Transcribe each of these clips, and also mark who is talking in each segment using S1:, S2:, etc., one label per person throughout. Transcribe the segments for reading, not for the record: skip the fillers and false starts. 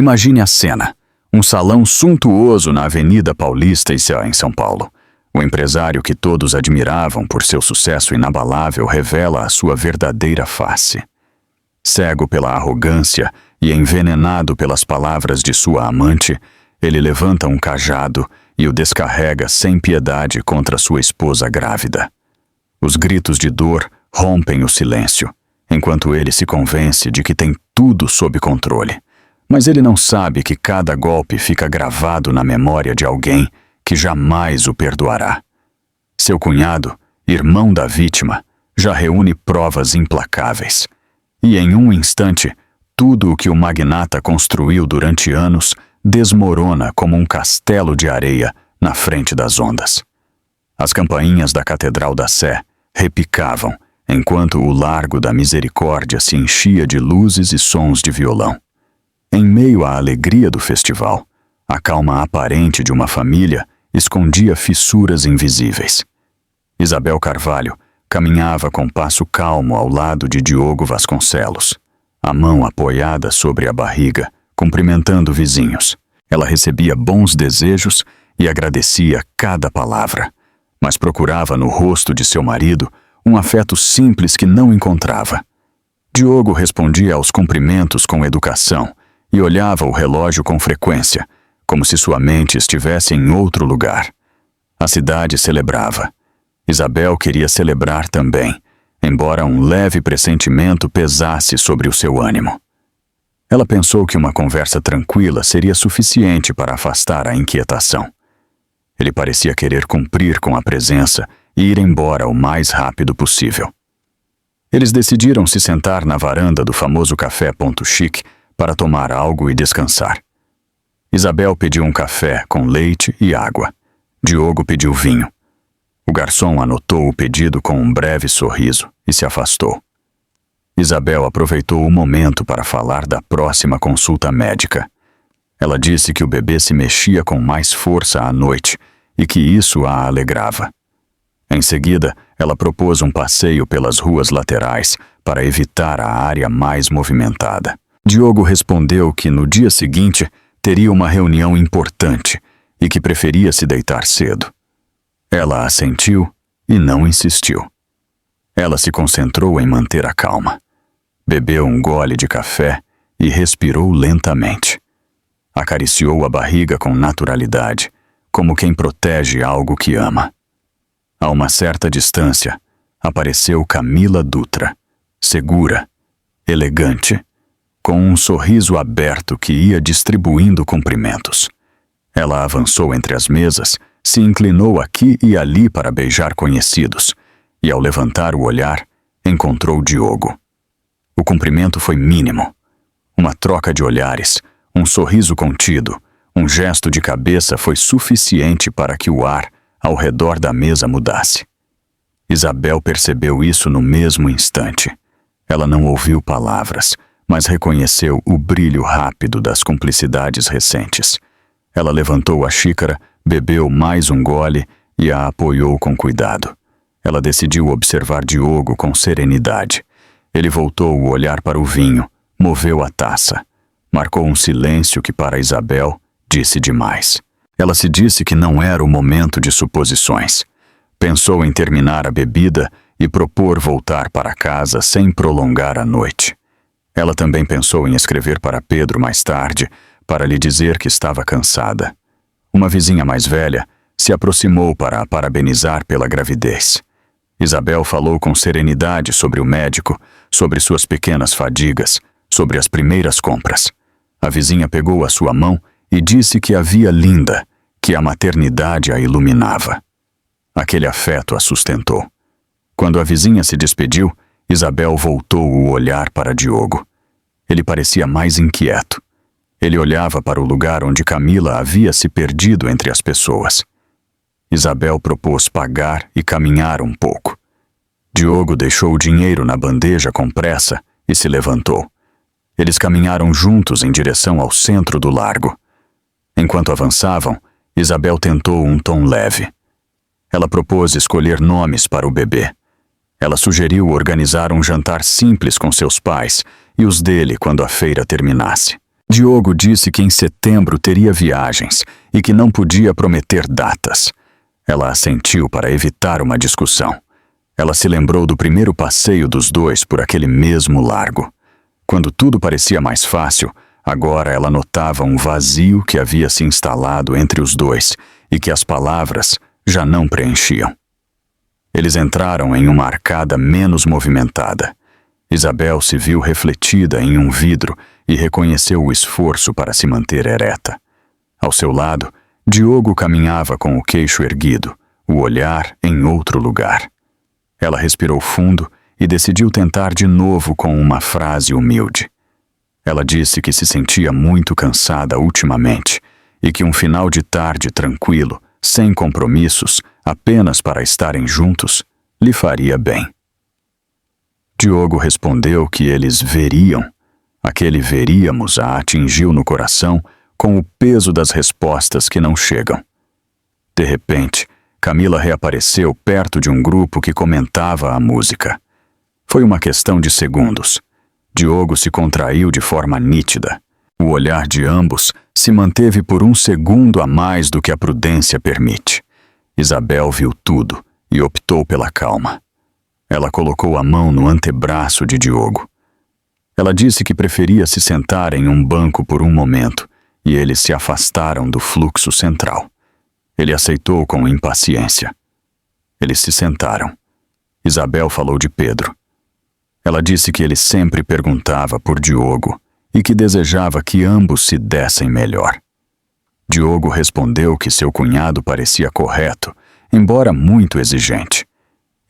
S1: Imagine a cena. Um salão suntuoso na Avenida Paulista, em São Paulo. O empresário que todos admiravam por seu sucesso inabalável revela a sua verdadeira face. Cego pela arrogância e envenenado pelas palavras de sua amante, ele levanta um cajado e o descarrega sem piedade contra sua esposa grávida. Os gritos de dor rompem o silêncio, enquanto ele se convence de que tem tudo sob controle. Mas ele não sabe que cada golpe fica gravado na memória de alguém que jamais o perdoará. Seu cunhado, irmão da vítima, já reúne provas implacáveis. E em um instante, tudo o que o magnata construiu durante anos desmorona como um castelo de areia na frente das ondas. As campainhas da Catedral da Sé repicavam, enquanto o Largo da Misericórdia se enchia de luzes e sons de violão. Em meio à alegria do festival, a calma aparente de uma família escondia fissuras invisíveis. Isabel Carvalho caminhava com passo calmo ao lado de Diogo Vasconcelos, a mão apoiada sobre a barriga, cumprimentando vizinhos. Ela recebia bons desejos e agradecia cada palavra, mas procurava no rosto de seu marido um afeto simples que não encontrava. Diogo respondia aos cumprimentos com educação e olhava o relógio com frequência, como se sua mente estivesse em outro lugar. A cidade celebrava. Isabel queria celebrar também, embora um leve pressentimento pesasse sobre o seu ânimo. Ela pensou que uma conversa tranquila seria suficiente para afastar a inquietação. Ele parecia querer cumprir com a presença e ir embora o mais rápido possível. Eles decidiram se sentar na varanda do famoso Café Ponto Chique para tomar algo e descansar. Isabel pediu um café com leite e água. Diogo pediu vinho. O garçom anotou o pedido com um breve sorriso e se afastou. Isabel aproveitou o momento para falar da próxima consulta médica. Ela disse que o bebê se mexia com mais força à noite e que isso a alegrava. Em seguida, ela propôs um passeio pelas ruas laterais para evitar a área mais movimentada. Diogo respondeu que no dia seguinte teria uma reunião importante e que preferia se deitar cedo. Ela assentiu e não insistiu. Ela se concentrou em manter a calma. Bebeu um gole de café e respirou lentamente. Acariciou a barriga com naturalidade, como quem protege algo que ama. A uma certa distância, apareceu Camila Dutra, segura, elegante, com um sorriso aberto que ia distribuindo cumprimentos. Ela avançou entre as mesas, se inclinou aqui e ali para beijar conhecidos, e ao levantar o olhar, encontrou Diogo. O cumprimento foi mínimo. Uma troca de olhares, um sorriso contido, um gesto de cabeça foi suficiente para que o ar ao redor da mesa mudasse. Isabel percebeu isso no mesmo instante. Ela não ouviu palavras, mas reconheceu o brilho rápido das cumplicidades recentes. Ela levantou a xícara, bebeu mais um gole e a apoiou com cuidado. Ela decidiu observar Diogo com serenidade. Ele voltou o olhar para o vinho, moveu a taça. Marcou um silêncio que para Isabel disse demais. Ela se disse que não era o momento de suposições. Pensou em terminar a bebida e propor voltar para casa sem prolongar a noite. Ela também pensou em escrever para Pedro mais tarde, para lhe dizer que estava cansada. Uma vizinha mais velha se aproximou para a parabenizar pela gravidez. Isabel falou com serenidade sobre o médico, sobre suas pequenas fadigas, sobre as primeiras compras. A vizinha pegou a sua mão e disse que a via linda, que a maternidade a iluminava. Aquele afeto a sustentou. Quando a vizinha se despediu, Isabel voltou o olhar para Diogo. Ele parecia mais inquieto. Ele olhava para o lugar onde Camila havia se perdido entre as pessoas. Isabel propôs pagar e caminhar um pouco. Diogo deixou o dinheiro na bandeja com pressa e se levantou. Eles caminharam juntos em direção ao centro do largo. Enquanto avançavam, Isabel tentou um tom leve. Ela propôs escolher nomes para o bebê. Ela sugeriu organizar um jantar simples com seus pais e os dele quando a feira terminasse. Diogo disse que em setembro teria viagens e que não podia prometer datas. Ela assentiu para evitar uma discussão. Ela se lembrou do primeiro passeio dos dois por aquele mesmo largo. Quando tudo parecia mais fácil, agora ela notava um vazio que havia se instalado entre os dois e que as palavras já não preenchiam. Eles entraram em uma arcada menos movimentada. Isabel se viu refletida em um vidro e reconheceu o esforço para se manter ereta. Ao seu lado, Diogo caminhava com o queixo erguido, o olhar em outro lugar. Ela respirou fundo e decidiu tentar de novo com uma frase humilde. Ela disse que se sentia muito cansada ultimamente e que um final de tarde tranquilo, sem compromissos, apenas para estarem juntos, lhe faria bem. Diogo respondeu que eles veriam. Aquele veríamos a atingiu no coração com o peso das respostas que não chegam. De repente, Camila reapareceu perto de um grupo que comentava a música. Foi uma questão de segundos. Diogo se contraiu de forma nítida. O olhar de ambos se manteve por um segundo a mais do que a prudência permite. Isabel viu tudo e optou pela calma. Ela colocou a mão no antebraço de Diogo. Ela disse que preferia se sentar em um banco por um momento, e eles se afastaram do fluxo central. Ele aceitou com impaciência. Eles se sentaram. Isabel falou de Pedro. Ela disse que ele sempre perguntava por Diogo e que desejava que ambos se dessem melhor. Diogo respondeu que seu cunhado parecia correto, embora muito exigente.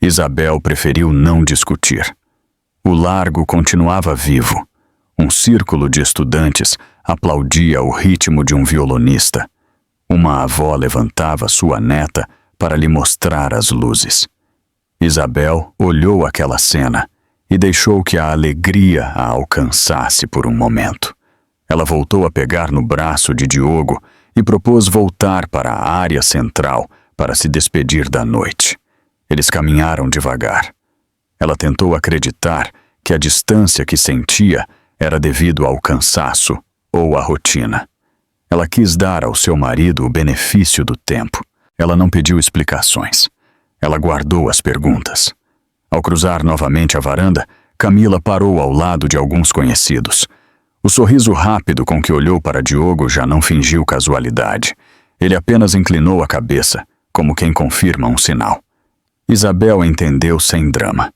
S1: Isabel preferiu não discutir. O largo continuava vivo. Um círculo de estudantes aplaudia o ritmo de um violonista. Uma avó levantava sua neta para lhe mostrar as luzes. Isabel olhou aquela cena e deixou que a alegria a alcançasse por um momento. Ela voltou a pegar no braço de Diogo e propôs voltar para a área central para se despedir da noite. Eles caminharam devagar. Ela tentou acreditar que a distância que sentia era devido ao cansaço ou à rotina. Ela quis dar ao seu marido o benefício do tempo. Ela não pediu explicações. Ela guardou as perguntas. Ao cruzar novamente a varanda, Camila parou ao lado de alguns conhecidos. O sorriso rápido com que olhou para Diogo já não fingiu casualidade. Ele apenas inclinou a cabeça, como quem confirma um sinal. Isabel entendeu sem drama.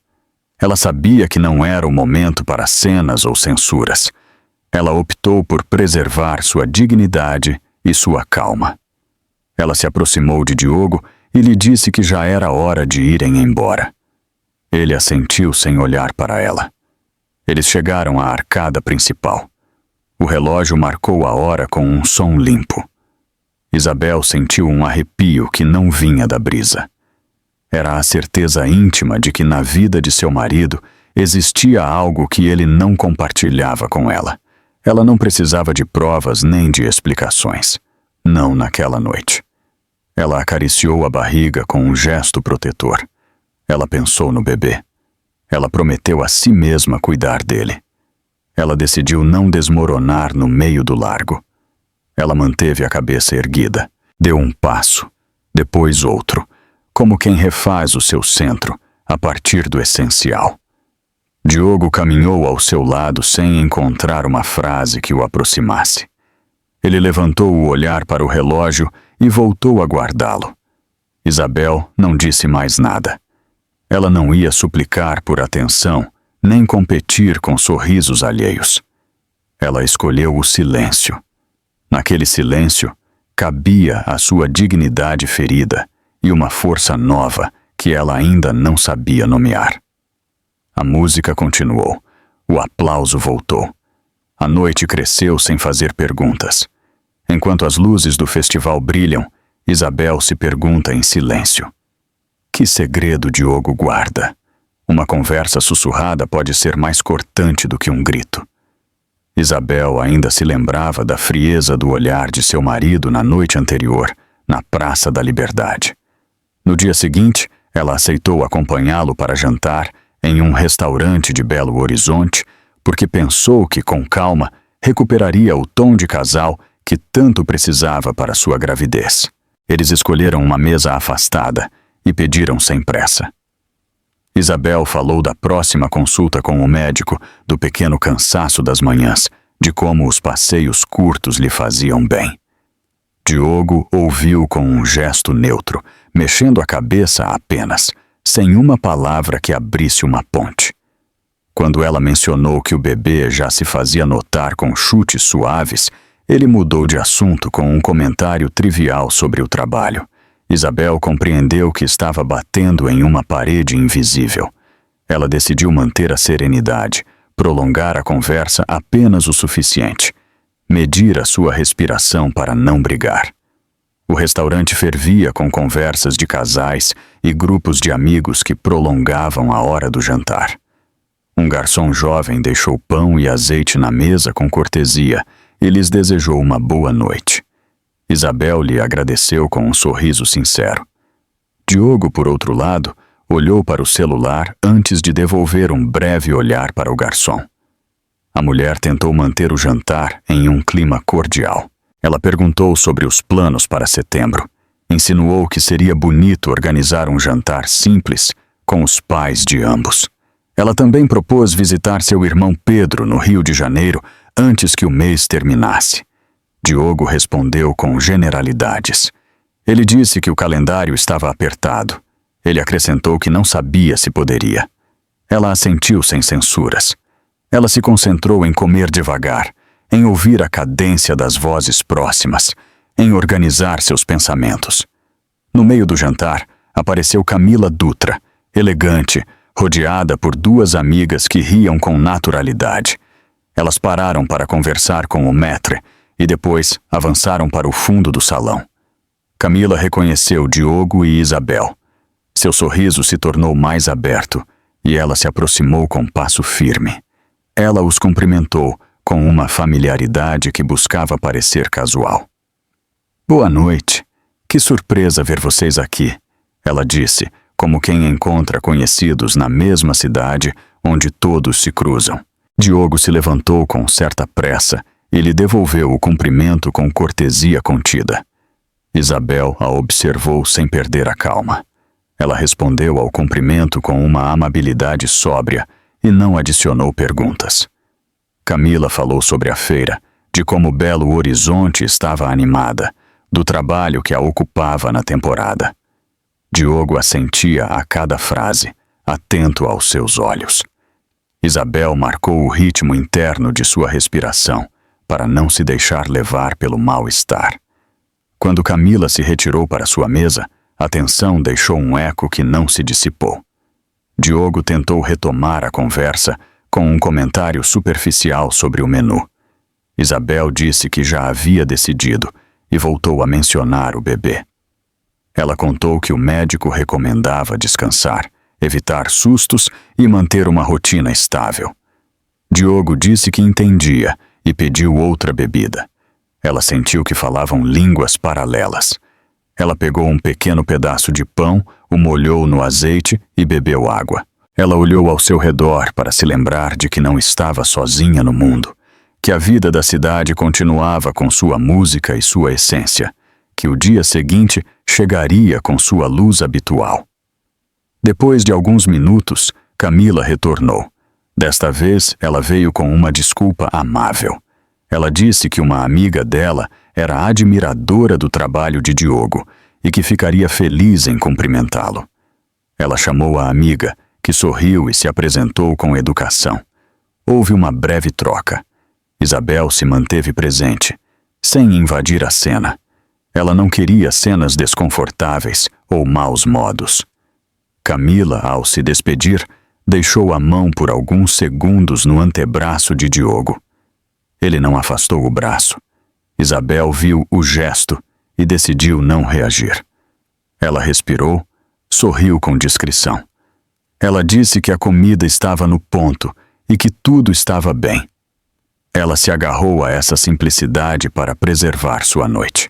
S1: Ela sabia que não era o momento para cenas ou censuras. Ela optou por preservar sua dignidade e sua calma. Ela se aproximou de Diogo e lhe disse que já era hora de irem embora. Ele assentiu sem olhar para ela. Eles chegaram à arcada principal. O relógio marcou a hora com um som limpo. Isabel sentiu um arrepio que não vinha da brisa. Era a certeza íntima de que na vida de seu marido existia algo que ele não compartilhava com ela. Ela não precisava de provas nem de explicações. Não naquela noite. Ela acariciou a barriga com um gesto protetor. Ela pensou no bebê. Ela prometeu a si mesma cuidar dele. Ela decidiu não desmoronar no meio do largo. Ela manteve a cabeça erguida. Deu um passo, depois outro, como quem refaz o seu centro a partir do essencial. Diogo caminhou ao seu lado sem encontrar uma frase que o aproximasse. Ele levantou o olhar para o relógio e voltou a guardá-lo. Isabel não disse mais nada. Ela não ia suplicar por atenção, nem competir com sorrisos alheios. Ela escolheu o silêncio. Naquele silêncio, cabia a sua dignidade ferida e uma força nova que ela ainda não sabia nomear. A música continuou. O aplauso voltou. A noite cresceu sem fazer perguntas. Enquanto as luzes do festival brilham, Isabel se pergunta em silêncio. Que segredo Diogo guarda? Uma conversa sussurrada pode ser mais cortante do que um grito. Isabel ainda se lembrava da frieza do olhar de seu marido na noite anterior, na Praça da Liberdade. No dia seguinte, ela aceitou acompanhá-lo para jantar em um restaurante de Belo Horizonte, porque pensou que, com calma, recuperaria o tom de casal que tanto precisava para sua gravidez. Eles escolheram uma mesa afastada e pediram sem pressa. Isabel falou da próxima consulta com o médico, do pequeno cansaço das manhãs, de como os passeios curtos lhe faziam bem. Diogo ouviu com um gesto neutro, mexendo a cabeça apenas, sem uma palavra que abrisse uma ponte. Quando ela mencionou que o bebê já se fazia notar com chutes suaves, ele mudou de assunto com um comentário trivial sobre o trabalho. Isabel compreendeu que estava batendo em uma parede invisível. Ela decidiu manter a serenidade, prolongar a conversa apenas o suficiente, medir a sua respiração para não brigar. O restaurante fervia com conversas de casais e grupos de amigos que prolongavam a hora do jantar. Um garçom jovem deixou pão e azeite na mesa com cortesia e lhes desejou uma boa noite. Isabel lhe agradeceu com um sorriso sincero. Diogo, por outro lado, olhou para o celular antes de devolver um breve olhar para o garçom. A mulher tentou manter o jantar em um clima cordial. Ela perguntou sobre os planos para setembro. Insinuou que seria bonito organizar um jantar simples com os pais de ambos. Ela também propôs visitar seu irmão Pedro no Rio de Janeiro antes que o mês terminasse. Diogo respondeu com generalidades. Ele disse que o calendário estava apertado. Ele acrescentou que não sabia se poderia. Ela assentiu sem censuras. Ela se concentrou em comer devagar, em ouvir a cadência das vozes próximas, em organizar seus pensamentos. No meio do jantar, apareceu Camila Dutra, elegante, rodeada por duas amigas que riam com naturalidade. Elas pararam para conversar com o maître e depois avançaram para o fundo do salão. Camila reconheceu Diogo e Isabel. Seu sorriso se tornou mais aberto e ela se aproximou com passo firme. Ela os cumprimentou com uma familiaridade que buscava parecer casual. "Boa noite. Que surpresa ver vocês aqui", ela disse, como quem encontra conhecidos na mesma cidade onde todos se cruzam. Diogo se levantou com certa pressa e lhe devolveu o cumprimento com cortesia contida. Isabel a observou sem perder a calma. Ela respondeu ao cumprimento com uma amabilidade sóbria e não adicionou perguntas. Camila falou sobre a feira, de como Belo Horizonte estava animada, do trabalho que a ocupava na temporada. Diogo assentia a cada frase, atento aos seus olhos. Isabel marcou o ritmo interno de sua respiração, para não se deixar levar pelo mal-estar. Quando Camila se retirou para sua mesa, a tensão deixou um eco que não se dissipou. Diogo tentou retomar a conversa com um comentário superficial sobre o menu. Isabel disse que já havia decidido e voltou a mencionar o bebê. Ela contou que o médico recomendava descansar, evitar sustos e manter uma rotina estável. Diogo disse que entendia e pediu outra bebida. Ela sentiu que falavam línguas paralelas. Ela pegou um pequeno pedaço de pão, o molhou no azeite e bebeu água. Ela olhou ao seu redor para se lembrar de que não estava sozinha no mundo, que a vida da cidade continuava com sua música e sua essência, que o dia seguinte chegaria com sua luz habitual. Depois de alguns minutos, Camila retornou. Desta vez, ela veio com uma desculpa amável. Ela disse que uma amiga dela era admiradora do trabalho de Diogo e que ficaria feliz em cumprimentá-lo. Ela chamou a amiga, que sorriu e se apresentou com educação. Houve uma breve troca. Isabel se manteve presente, sem invadir a cena. Ela não queria cenas desconfortáveis ou maus modos. Camila, ao se despedir, deixou a mão por alguns segundos no antebraço de Diogo. Ele não afastou o braço. Isabel viu o gesto e decidiu não reagir. Ela respirou, sorriu com discrição. Ela disse que a comida estava no ponto e que tudo estava bem. Ela se agarrou a essa simplicidade para preservar sua noite.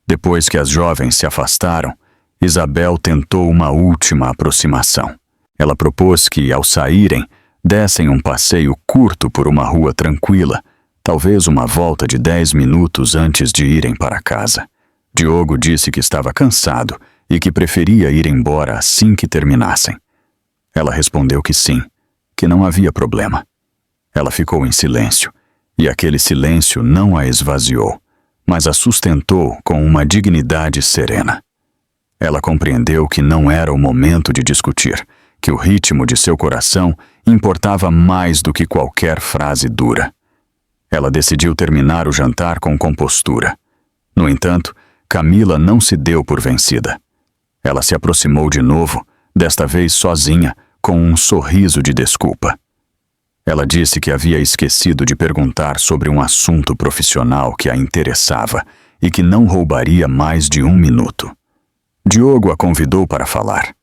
S1: Depois que as jovens se afastaram, Isabel tentou uma última aproximação. Ela propôs que, ao saírem, dessem um passeio curto por uma rua tranquila, talvez uma volta de 10 minutos antes de irem para casa. Diogo disse que estava cansado e que preferia ir embora assim que terminassem. Ela respondeu que sim, que não havia problema. Ela ficou em silêncio, e aquele silêncio não a esvaziou, mas a sustentou com uma dignidade serena. Ela compreendeu que não era o momento de discutir, que o ritmo de seu coração importava mais do que qualquer frase dura. Ela decidiu terminar o jantar com compostura. No entanto, Camila não se deu por vencida. Ela se aproximou de novo, desta vez sozinha, com um sorriso de desculpa. Ela disse que havia esquecido de perguntar sobre um assunto profissional que a interessava e que não roubaria mais de 1 minuto. Diogo a convidou para falar.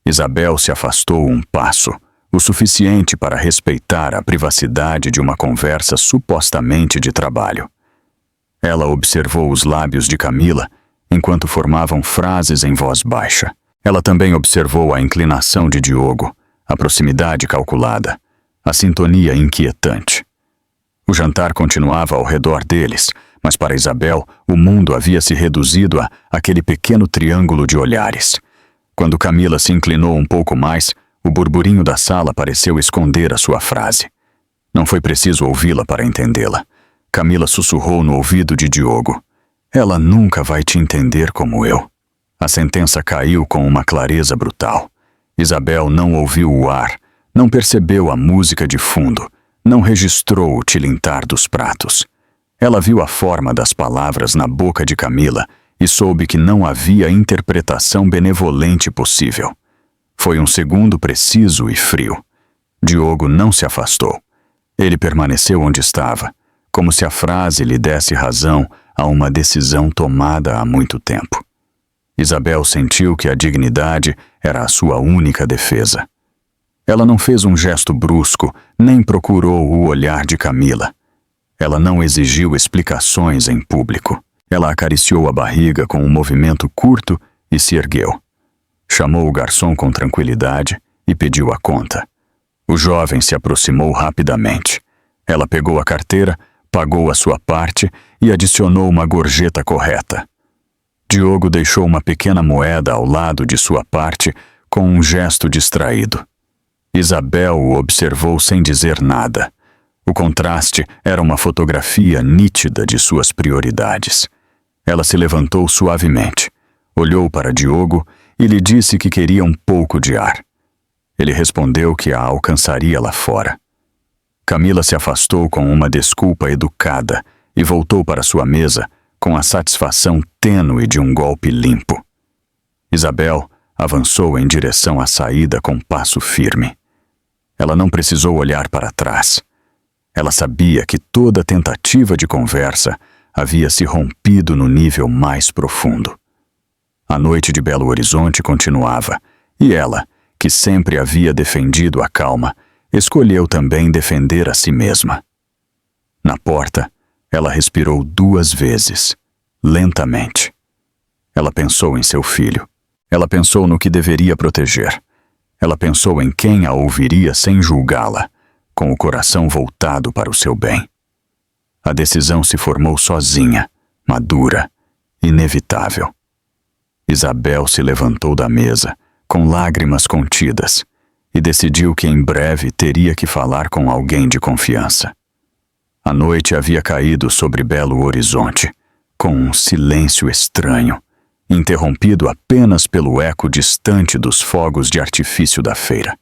S1: Isabel se afastou um passo, o suficiente para respeitar a privacidade de uma conversa supostamente de trabalho. Ela observou os lábios de Camila enquanto formavam frases em voz baixa. Ela também observou a inclinação de Diogo, a proximidade calculada, a sintonia inquietante. O jantar continuava ao redor deles, mas para Isabel o mundo havia se reduzido a aquele pequeno triângulo de olhares. Quando Camila se inclinou um pouco mais, o burburinho da sala pareceu esconder a sua frase. Não foi preciso ouvi-la para entendê-la. Camila sussurrou no ouvido de Diogo: "Ela nunca vai te entender como eu." A sentença caiu com uma clareza brutal. Isabel não ouviu o ar, não percebeu a música de fundo, não registrou o tilintar dos pratos. Ela viu a forma das palavras na boca de Camila e soube que não havia interpretação benevolente possível. Foi um segundo preciso e frio. Diogo não se afastou. Ele permaneceu onde estava, como se a frase lhe desse razão a uma decisão tomada há muito tempo. Isabel sentiu que a dignidade era a sua única defesa. Ela não fez um gesto brusco, nem procurou o olhar de Camila. Ela não exigiu explicações em público. Ela acariciou a barriga com um movimento curto e se ergueu. Chamou o garçom com tranquilidade e pediu a conta. O jovem se aproximou rapidamente. Ela pegou a carteira, pagou a sua parte e adicionou uma gorjeta correta. Diogo deixou uma pequena moeda ao lado de sua parte com um gesto distraído. Isabel o observou sem dizer nada. O contraste era uma fotografia nítida de suas prioridades. Ela se levantou suavemente, olhou para Diogo e lhe disse que queria um pouco de ar. Ele respondeu que a alcançaria lá fora. Camila se afastou com uma desculpa educada e voltou para sua mesa com a satisfação tênue de um golpe limpo. Isabel avançou em direção à saída com passo firme. Ela não precisou olhar para trás. Ela sabia que toda tentativa de conversa havia se rompido no nível mais profundo. A noite de Belo Horizonte continuava, e ela, que sempre havia defendido a calma, escolheu também defender a si mesma. Na porta, ela respirou 2 vezes, lentamente. Ela pensou em seu filho. Ela pensou no que deveria proteger. Ela pensou em quem a ouviria sem julgá-la, com o coração voltado para o seu bem. A decisão se formou sozinha, madura, inevitável. Isabel se levantou da mesa, com lágrimas contidas, e decidiu que em breve teria que falar com alguém de confiança. A noite havia caído sobre Belo Horizonte, com um silêncio estranho, interrompido apenas pelo eco distante dos fogos de artifício da feira.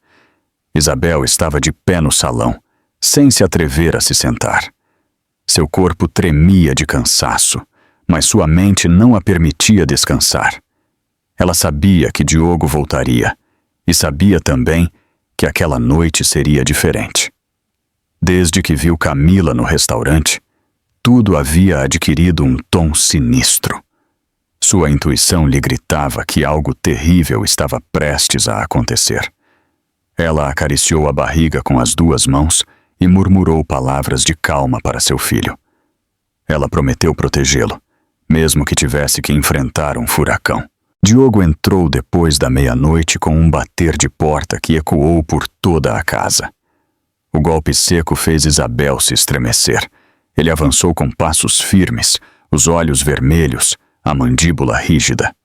S1: Isabel estava de pé no salão, sem se atrever a se sentar. Seu corpo tremia de cansaço, mas sua mente não a permitia descansar. Ela sabia que Diogo voltaria, e sabia também que aquela noite seria diferente. Desde que viu Camila no restaurante, tudo havia adquirido um tom sinistro. Sua intuição lhe gritava que algo terrível estava prestes a acontecer. Ela acariciou a barriga com as 2 mãos e murmurou palavras de calma para seu filho. Ela prometeu protegê-lo, mesmo que tivesse que enfrentar um furacão. Diogo entrou depois da meia-noite com um bater de porta que ecoou por toda a casa. O golpe seco fez Isabel se estremecer, Ele avançou com passos firmes, os olhos vermelhos, a mandíbula rígida.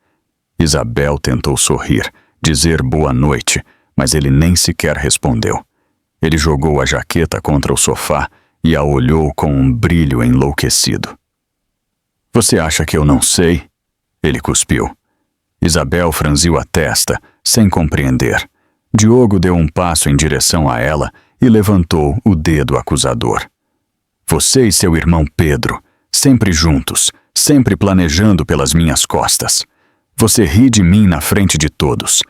S1: Isabel tentou sorrir, dizer boa noite, mas ele nem sequer respondeu. Ele jogou a jaqueta contra o sofá e a olhou com um brilho enlouquecido. Você acha que eu não sei? Ele cuspiu. Isabel franziu a testa, sem compreender. Diogo deu um passo em direção a ela e levantou o dedo acusador. Você e seu irmão Pedro, sempre juntos, sempre planejando pelas minhas costas. Você ri de mim na frente de todos.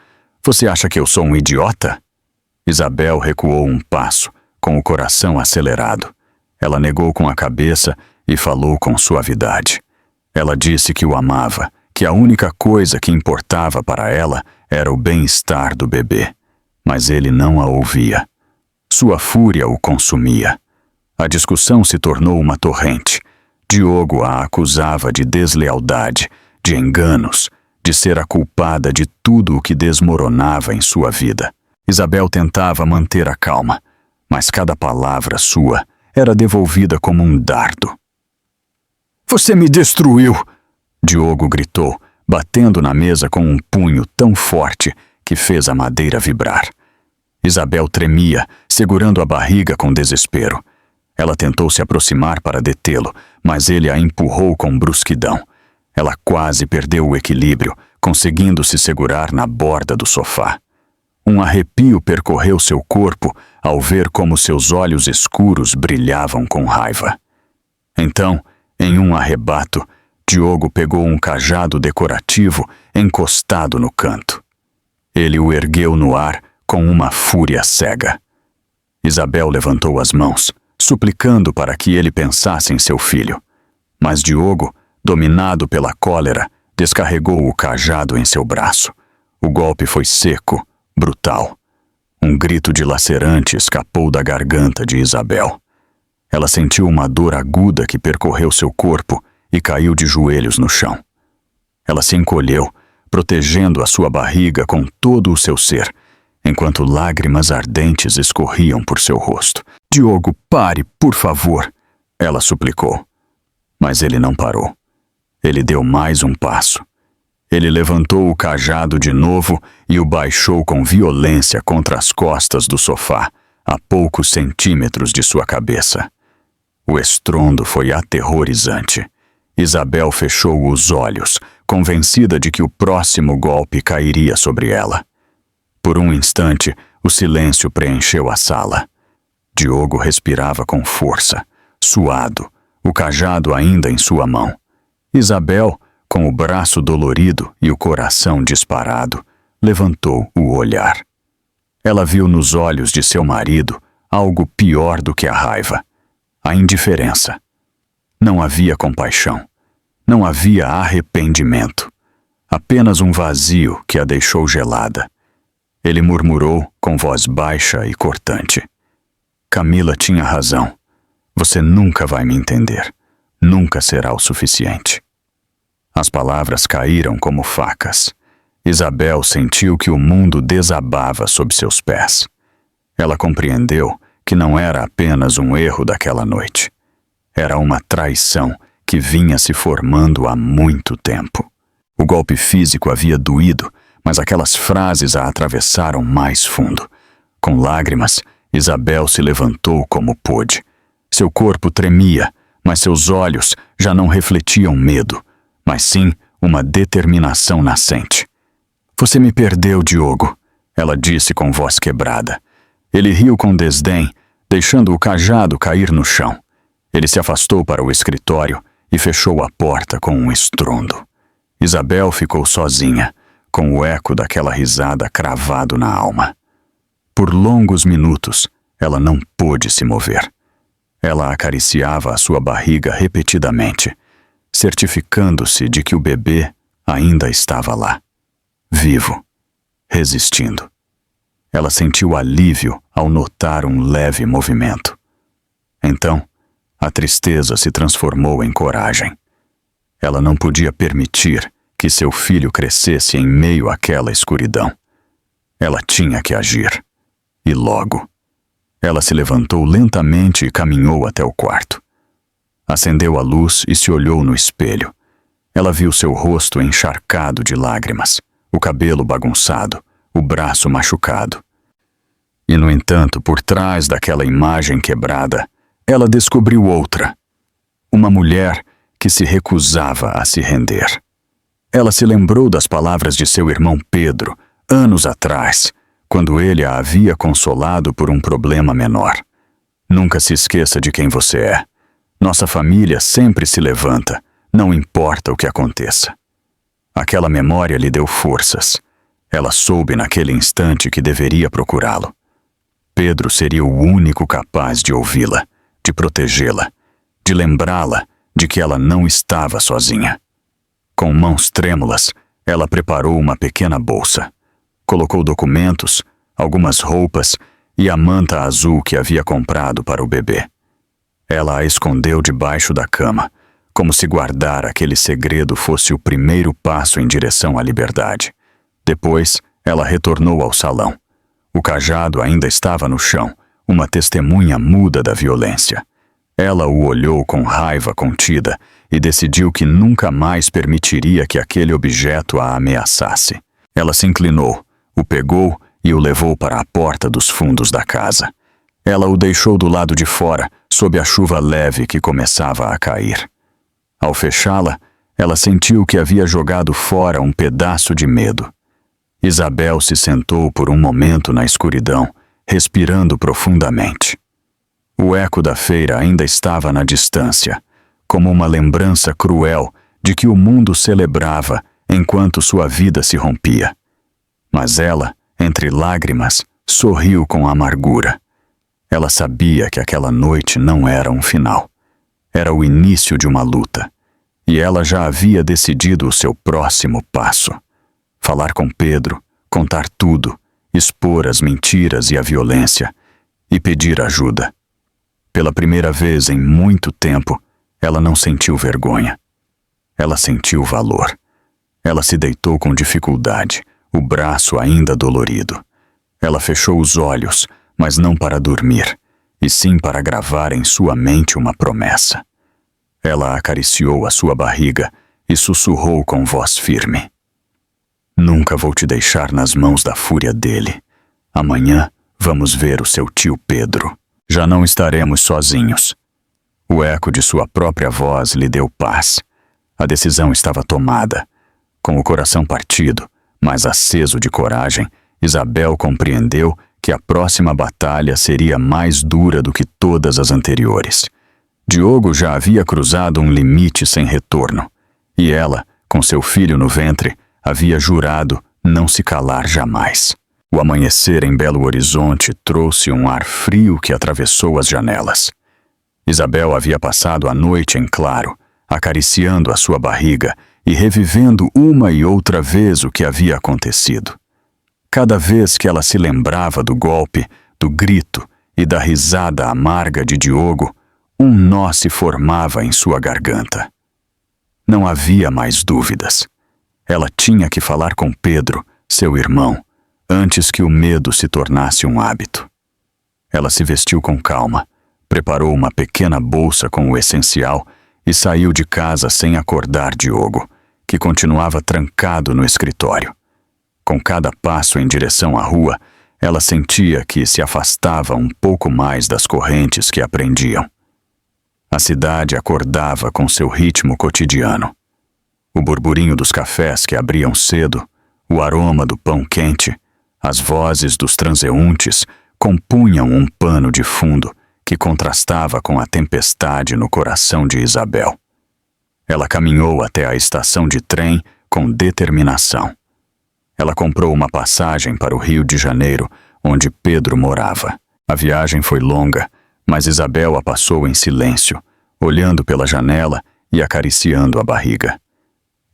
S1: Você acha que eu sou um idiota? Isabel recuou um passo, com o coração acelerado. Ela negou com a cabeça e falou com suavidade. Ela disse que o amava, que a única coisa que importava para ela era o bem-estar do bebê. Mas ele não a ouvia. Sua fúria o consumia. A discussão se tornou uma torrente. Diogo a acusava de deslealdade, de enganos, de ser a culpada de tudo o que desmoronava em sua vida. Isabel tentava manter a calma, mas cada palavra sua era devolvida como um dardo. Você me destruiu! Diogo gritou, batendo na mesa com um punho tão forte que fez a madeira vibrar. Isabel tremia, segurando a barriga com desespero. Ela tentou se aproximar para detê-lo, mas ele a empurrou com brusquidão. Ela quase perdeu o equilíbrio, conseguindo se segurar na borda do sofá. Um arrepio percorreu seu corpo ao ver como seus olhos escuros brilhavam com raiva. Então, em um arrebato, Diogo pegou um cajado decorativo encostado no canto. Ele o ergueu no ar com uma fúria cega. Isabel levantou as mãos, suplicando para que ele pensasse em seu filho. Mas Diogo, dominado pela cólera, descarregou o cajado em seu braço. O golpe foi seco, brutal. Um grito dilacerante escapou da garganta de Isabel. Ela sentiu uma dor aguda que percorreu seu corpo e caiu de joelhos no chão. Ela se encolheu, protegendo a sua barriga com todo o seu ser, enquanto lágrimas ardentes escorriam por seu rosto. Diogo, pare, por favor, ela suplicou. Mas ele não parou. Ele deu mais um passo. Ele levantou o cajado de novo e o baixou com violência contra as costas do sofá, a poucos centímetros de sua cabeça. O estrondo foi aterrorizante. Isabel fechou os olhos, convencida de que o próximo golpe cairia sobre ela. Por um instante, o silêncio preencheu a sala. Diogo respirava com força, suado, o cajado ainda em sua mão. Isabel, com o braço dolorido e o coração disparado, levantou o olhar. Ela viu nos olhos de seu marido algo pior do que a raiva, a indiferença. Não havia compaixão, não havia arrependimento, apenas um vazio que a deixou gelada. Ele murmurou com voz baixa e cortante. Camila tinha razão. Você nunca vai me entender. Nunca será o suficiente. As palavras caíram como facas. Isabel sentiu que o mundo desabava sob seus pés. Ela compreendeu que não era apenas um erro daquela noite. Era uma traição que vinha se formando há muito tempo. O golpe físico havia doído, mas aquelas frases a atravessaram mais fundo. Com lágrimas, Isabel se levantou como pôde. Seu corpo tremia, mas seus olhos já não refletiam medo, mas sim uma determinação nascente. Você me perdeu, Diogo, ela disse com voz quebrada. Ele riu com desdém, deixando o cajado cair no chão. Ele se afastou para o escritório e fechou a porta com um estrondo. Isabel ficou sozinha, com o eco daquela risada cravado na alma. Por longos minutos, ela não pôde se mover. Ela acariciava a sua barriga repetidamente, certificando-se de que o bebê ainda estava lá, vivo, resistindo. Ela sentiu alívio ao notar um leve movimento. Então, a tristeza se transformou em coragem. Ela não podia permitir que seu filho crescesse em meio àquela escuridão. Ela tinha que agir. E logo. Ela se levantou lentamente e caminhou até o quarto. Acendeu a luz e se olhou no espelho. Ela viu seu rosto encharcado de lágrimas, o cabelo bagunçado, o braço machucado. E, no entanto, por trás daquela imagem quebrada, ela descobriu outra. Uma mulher que se recusava a se render. Ela se lembrou das palavras de seu irmão Pedro, anos atrás, quando ele a havia consolado por um problema menor. Nunca se esqueça de quem você é. Nossa família sempre se levanta, não importa o que aconteça. Aquela memória lhe deu forças. Ela soube naquele instante que deveria procurá-lo. Pedro seria o único capaz de ouvi-la, de protegê-la, de lembrá-la de que ela não estava sozinha. Com mãos trêmulas, ela preparou uma pequena bolsa. Colocou documentos, algumas roupas e a manta azul que havia comprado para o bebê. Ela a escondeu debaixo da cama, como se guardar aquele segredo fosse o primeiro passo em direção à liberdade. Depois, ela retornou ao salão. O cajado ainda estava no chão, uma testemunha muda da violência. Ela o olhou com raiva contida e decidiu que nunca mais permitiria que aquele objeto a ameaçasse. Ela se inclinou, o pegou e o levou para a porta dos fundos da casa. Ela o deixou do lado de fora, sob a chuva leve que começava a cair. Ao fechá-la, ela sentiu que havia jogado fora um pedaço de medo. Isabel se sentou por um momento na escuridão, respirando profundamente. O eco da feira ainda estava na distância, como uma lembrança cruel de que o mundo celebrava enquanto sua vida se rompia. Mas ela, entre lágrimas, sorriu com amargura. Ela sabia que aquela noite não era um final. Era o início de uma luta, e ela já havia decidido o seu próximo passo. Falar com Pedro, contar tudo, expor as mentiras e a violência, e pedir ajuda. Pela primeira vez em muito tempo, ela não sentiu vergonha. Ela sentiu valor. Ela se deitou com dificuldade, o braço ainda dolorido. Ela fechou os olhos, mas não para dormir, e sim para gravar em sua mente uma promessa. Ela acariciou a sua barriga e sussurrou com voz firme: "Nunca vou te deixar nas mãos da fúria dele. Amanhã vamos ver o seu tio Pedro. Já não estaremos sozinhos." O eco de sua própria voz lhe deu paz. A decisão estava tomada. Com o coração partido, mas aceso de coragem, Isabel compreendeu que a próxima batalha seria mais dura do que todas as anteriores. Diogo já havia cruzado um limite sem retorno, e ela, com seu filho no ventre, havia jurado não se calar jamais. O amanhecer em Belo Horizonte trouxe um ar frio que atravessou as janelas. Isabel havia passado a noite em claro, acariciando a sua barriga e revivendo uma e outra vez o que havia acontecido. Cada vez que ela se lembrava do golpe, do grito e da risada amarga de Diogo, um nó se formava em sua garganta. Não havia mais dúvidas. Ela tinha que falar com Pedro, seu irmão, antes que o medo se tornasse um hábito. Ela se vestiu com calma, preparou uma pequena bolsa com o essencial e saiu de casa sem acordar Diogo, que continuava trancado no escritório. Com cada passo em direção à rua, ela sentia que se afastava um pouco mais das correntes que a prendiam. A cidade acordava com seu ritmo cotidiano. O burburinho dos cafés que abriam cedo, o aroma do pão quente, as vozes dos transeuntes compunham um pano de fundo que contrastava com a tempestade no coração de Isabel. Ela caminhou até a estação de trem com determinação. Ela comprou uma passagem para o Rio de Janeiro, onde Pedro morava. A viagem foi longa, mas Isabel a passou em silêncio, olhando pela janela e acariciando a barriga.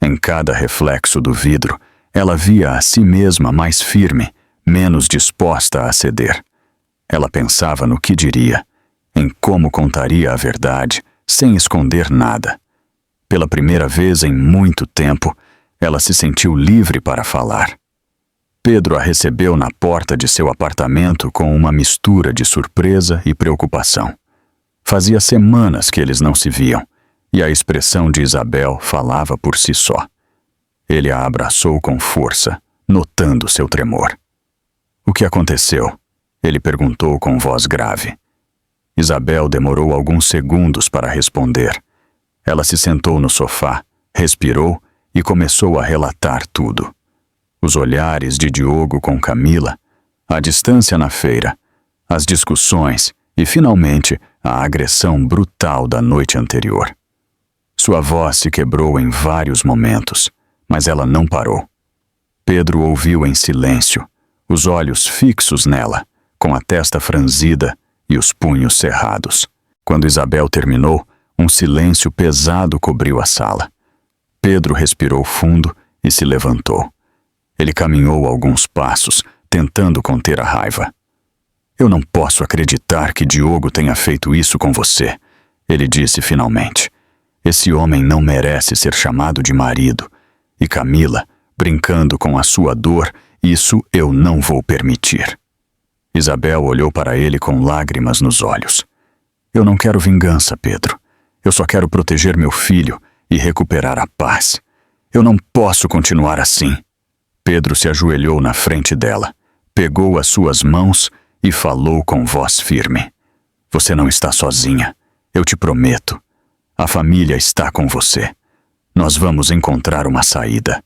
S1: Em cada reflexo do vidro, ela via a si mesma mais firme, menos disposta a ceder. Ela pensava no que diria, em como contaria a verdade, sem esconder nada. Pela primeira vez em muito tempo, ela se sentiu livre para falar. Pedro a recebeu na porta de seu apartamento com uma mistura de surpresa e preocupação. Fazia semanas que eles não se viam, e a expressão de Isabel falava por si só. Ele a abraçou com força, notando seu tremor. "O que aconteceu?" ele perguntou com voz grave. Isabel demorou alguns segundos para responder. Ela se sentou no sofá, respirou e começou a relatar tudo. Os olhares de Diogo com Camila, a distância na feira, as discussões e, finalmente, a agressão brutal da noite anterior. Sua voz se quebrou em vários momentos, mas ela não parou. Pedro ouviu em silêncio, os olhos fixos nela, com a testa franzida e os punhos cerrados. Quando Isabel terminou, um silêncio pesado cobriu a sala. Pedro respirou fundo e se levantou. Ele caminhou alguns passos, tentando conter a raiva. "Eu não posso acreditar que Diogo tenha feito isso com você", ele disse finalmente. "Esse homem não merece ser chamado de marido. E Camila, brincando com a sua dor, isso eu não vou permitir." Isabel olhou para ele com lágrimas nos olhos. "Eu não quero vingança, Pedro. Eu só quero proteger meu filho e recuperar a paz. Eu não posso continuar assim." Pedro se ajoelhou na frente dela, pegou as suas mãos e falou com voz firme. "Você não está sozinha. Eu te prometo. A família está com você. Nós vamos encontrar uma saída."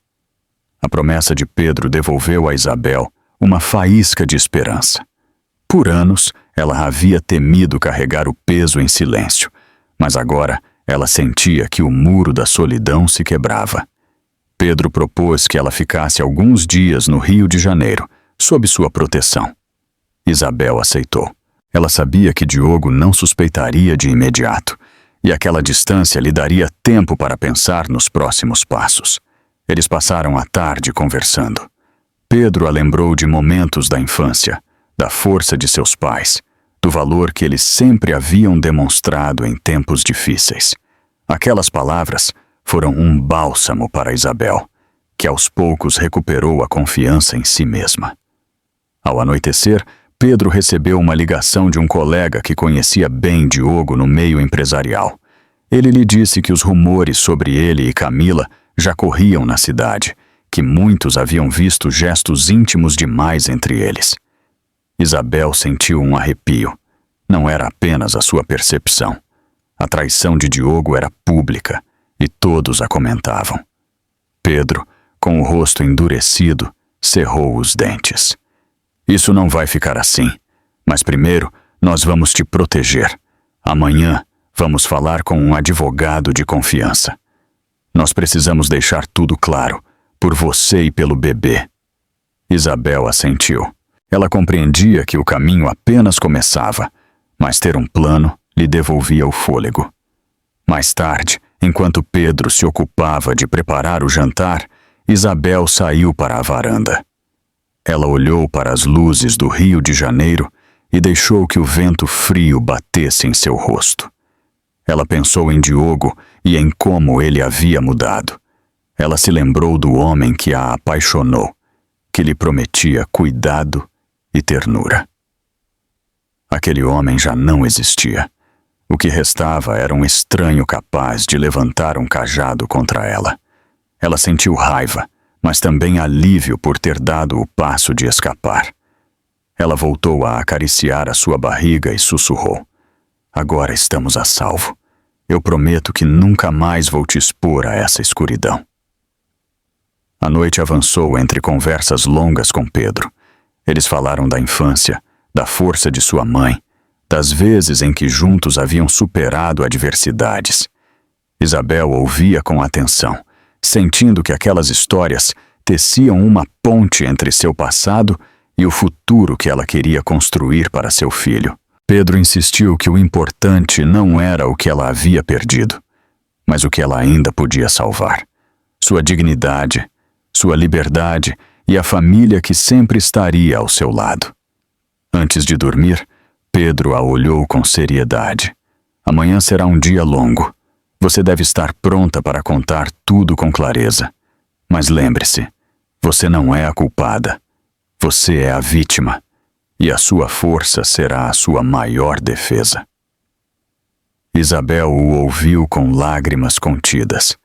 S1: A promessa de Pedro devolveu a Isabel uma faísca de esperança. Por anos, ela havia temido carregar o peso em silêncio, mas agora ela sentia que o muro da solidão se quebrava. Pedro propôs que ela ficasse alguns dias no Rio de Janeiro, sob sua proteção. Isabel aceitou. Ela sabia que Diogo não suspeitaria de imediato, e aquela distância lhe daria tempo para pensar nos próximos passos. Eles passaram a tarde conversando. Pedro a lembrou de momentos da infância, da força de seus pais, do valor que eles sempre haviam demonstrado em tempos difíceis. Aquelas palavras foram um bálsamo para Isabel, que aos poucos recuperou a confiança em si mesma. Ao anoitecer, Pedro recebeu uma ligação de um colega que conhecia bem Diogo no meio empresarial. Ele lhe disse que os rumores sobre ele e Camila já corriam na cidade, que muitos haviam visto gestos íntimos demais entre eles. Isabel sentiu um arrepio. Não era apenas a sua percepção. A traição de Diogo era pública e todos a comentavam. Pedro, com o rosto endurecido, cerrou os dentes. "Isso não vai ficar assim, mas primeiro nós vamos te proteger. Amanhã vamos falar com um advogado de confiança. Nós precisamos deixar tudo claro, por você e pelo bebê." Isabel assentiu. Ela compreendia que o caminho apenas começava, mas ter um plano lhe devolvia o fôlego. Mais tarde, enquanto Pedro se ocupava de preparar o jantar, Isabel saiu para a varanda. Ela olhou para as luzes do Rio de Janeiro e deixou que o vento frio batesse em seu rosto. Ela pensou em Diogo e em como ele havia mudado. Ela se lembrou do homem que a apaixonou, que lhe prometia cuidado e ternura. Aquele homem já não existia. O que restava era um estranho capaz de levantar um cajado contra ela. Ela sentiu raiva, mas também alívio por ter dado o passo de escapar. Ela voltou a acariciar a sua barriga e sussurrou: "Agora estamos a salvo. Eu prometo que nunca mais vou te expor a essa escuridão." A noite avançou entre conversas longas com Pedro. Eles falaram da infância, da força de sua mãe, das vezes em que juntos haviam superado adversidades. Isabel ouvia com atenção, sentindo que aquelas histórias teciam uma ponte entre seu passado e o futuro que ela queria construir para seu filho. Pedro insistiu que o importante não era o que ela havia perdido, mas o que ela ainda podia salvar: sua dignidade, sua liberdade e a família que sempre estaria ao seu lado. Antes de dormir, Pedro a olhou com seriedade. "Amanhã será um dia longo. Você deve estar pronta para contar tudo com clareza. Mas lembre-se, você não é a culpada. Você é a vítima, e a sua força será a sua maior defesa." Isabel o ouviu com lágrimas contidas.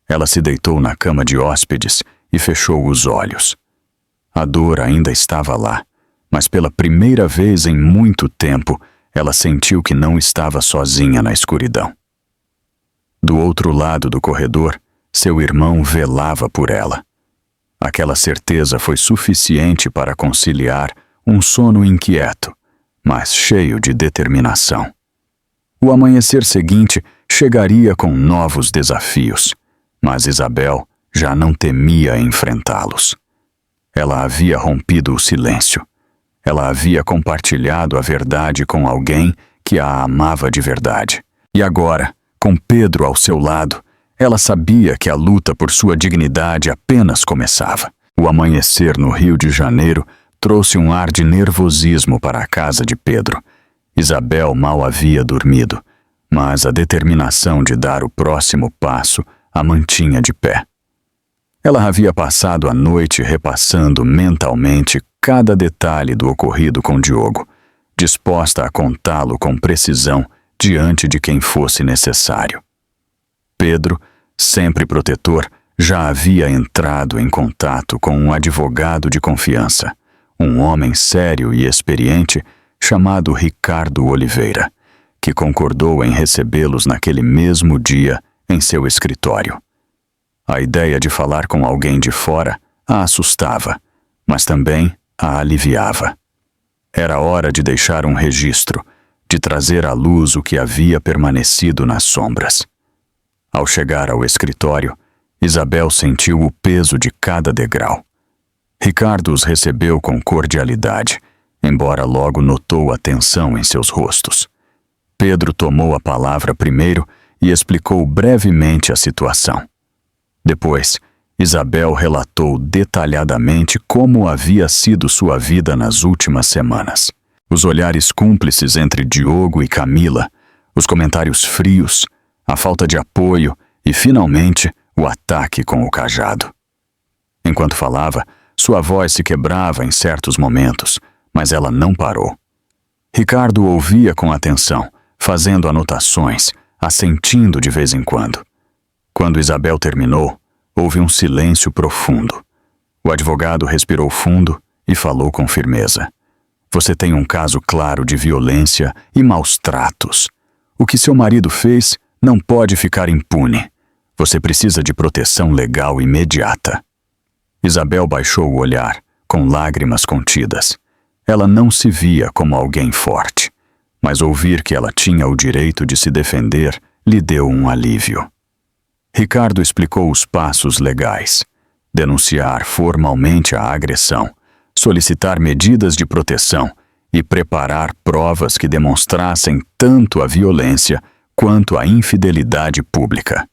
S1: Ela se deitou na cama de hóspedes e fechou os olhos. A dor ainda estava lá, mas pela primeira vez em muito tempo, ela sentiu que não estava sozinha na escuridão. Do outro lado do corredor, seu irmão velava por ela. Aquela certeza foi suficiente para conciliar um sono inquieto, mas cheio de determinação. O amanhecer seguinte chegaria com novos desafios, mas Isabel já não temia enfrentá-los. Ela havia rompido o silêncio. Ela havia compartilhado a verdade com alguém que a amava de verdade. E agora, com Pedro ao seu lado, ela sabia que a luta por sua dignidade apenas começava. O amanhecer no Rio de Janeiro trouxe um ar de nervosismo para a casa de Pedro. Isabel mal havia dormido, mas a determinação de dar o próximo passo a mantinha de pé. Ela havia passado a noite repassando mentalmente cada detalhe do ocorrido com Diogo, disposta a contá-lo com precisão diante de quem fosse necessário. Pedro, sempre protetor, já havia entrado em contato com um advogado de confiança, um homem sério e experiente chamado Ricardo Oliveira, que concordou em recebê-los naquele mesmo dia em seu escritório. A ideia de falar com alguém de fora a assustava, mas também a aliviava. Era hora de deixar um registro, de trazer à luz o que havia permanecido nas sombras. Ao chegar ao escritório, Isabel sentiu o peso de cada degrau. Ricardo os recebeu com cordialidade, embora logo notou a tensão em seus rostos. Pedro tomou a palavra primeiro e explicou brevemente a situação. Depois, Isabel relatou detalhadamente como havia sido sua vida nas últimas semanas. Os olhares cúmplices entre Diogo e Camila, os comentários frios, a falta de apoio e, finalmente, o ataque com o cajado. Enquanto falava, sua voz se quebrava em certos momentos, mas ela não parou. Ricardo ouvia com atenção, fazendo anotações, assentindo de vez em quando. Quando Isabel terminou, houve um silêncio profundo. O advogado respirou fundo e falou com firmeza. Você tem um caso claro de violência e maus tratos. O que seu marido fez não pode ficar impune. Você precisa de proteção legal imediata. Isabel baixou o olhar, com lágrimas contidas. Ela não se via como alguém forte, mas ouvir que ela tinha o direito de se defender lhe deu um alívio. Ricardo explicou os passos legais: denunciar formalmente a agressão, solicitar medidas de proteção e preparar provas que demonstrassem tanto a violência quanto a infidelidade pública.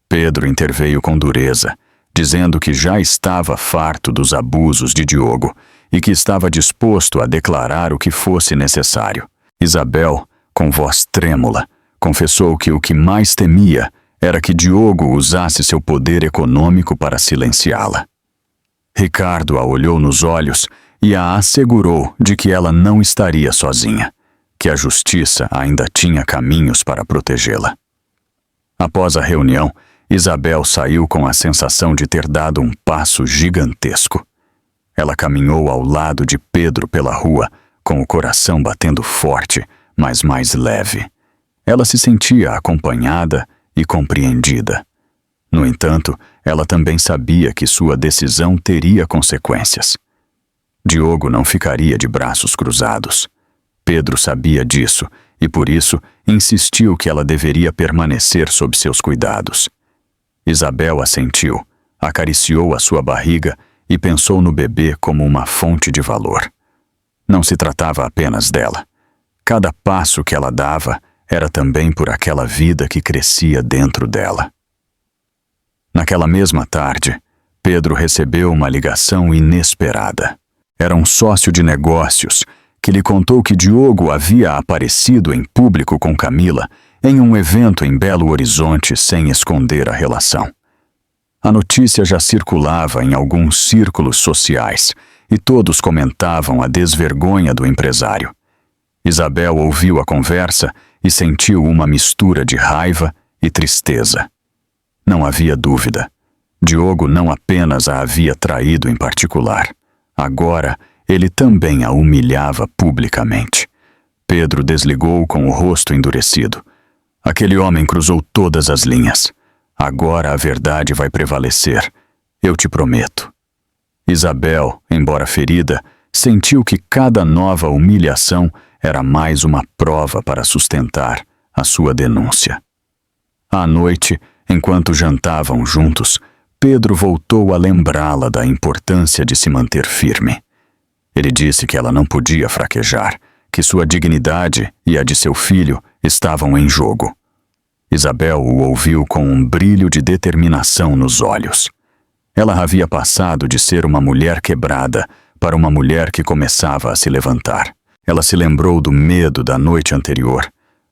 S1: Pedro interveio com dureza, dizendo que já estava farto dos abusos de Diogo e que estava disposto a declarar o que fosse necessário. Isabel, com voz trêmula, confessou que o que mais temia era que Diogo usasse seu poder econômico para silenciá-la. Ricardo a olhou nos olhos e a assegurou de que ela não estaria sozinha, que a justiça ainda tinha caminhos para protegê-la. Após a reunião, Isabel saiu com a sensação de ter dado um passo gigantesco. Ela caminhou ao lado de Pedro pela rua, com o coração batendo forte, mas mais leve. Ela se sentia acompanhada e compreendida. No entanto, ela também sabia que sua decisão teria consequências. Diogo não ficaria de braços cruzados. Pedro sabia disso e, por isso, insistiu que ela deveria permanecer sob seus cuidados. Isabel assentiu, acariciou a sua barriga e pensou no bebê como uma fonte de valor. Não se tratava apenas dela. Cada passo que ela dava era também por aquela vida que crescia dentro dela. Naquela mesma tarde, Pedro recebeu uma ligação inesperada. Era um sócio de negócios que lhe contou que Diogo havia aparecido em público com Camila em um evento em Belo Horizonte sem esconder a relação. A notícia já circulava em alguns círculos sociais e todos comentavam a desvergonha do empresário. Isabel ouviu a conversa e sentiu uma mistura de raiva e tristeza. Não havia dúvida. Diogo não apenas a havia traído em particular. Agora, ele também a humilhava publicamente. Pedro desligou com o rosto endurecido. Aquele homem cruzou todas as linhas. Agora a verdade vai prevalecer. Eu te prometo. Isabel, embora ferida, sentiu que cada nova humilhação era mais uma prova para sustentar a sua denúncia. À noite, enquanto jantavam juntos, Pedro voltou a lembrá-la da importância de se manter firme. Ele disse que ela não podia fraquejar, que sua dignidade e a de seu filho estavam em jogo. Isabel o ouviu com um brilho de determinação nos olhos. Ela havia passado de ser uma mulher quebrada para uma mulher que começava a se levantar. Ela se lembrou do medo da noite anterior,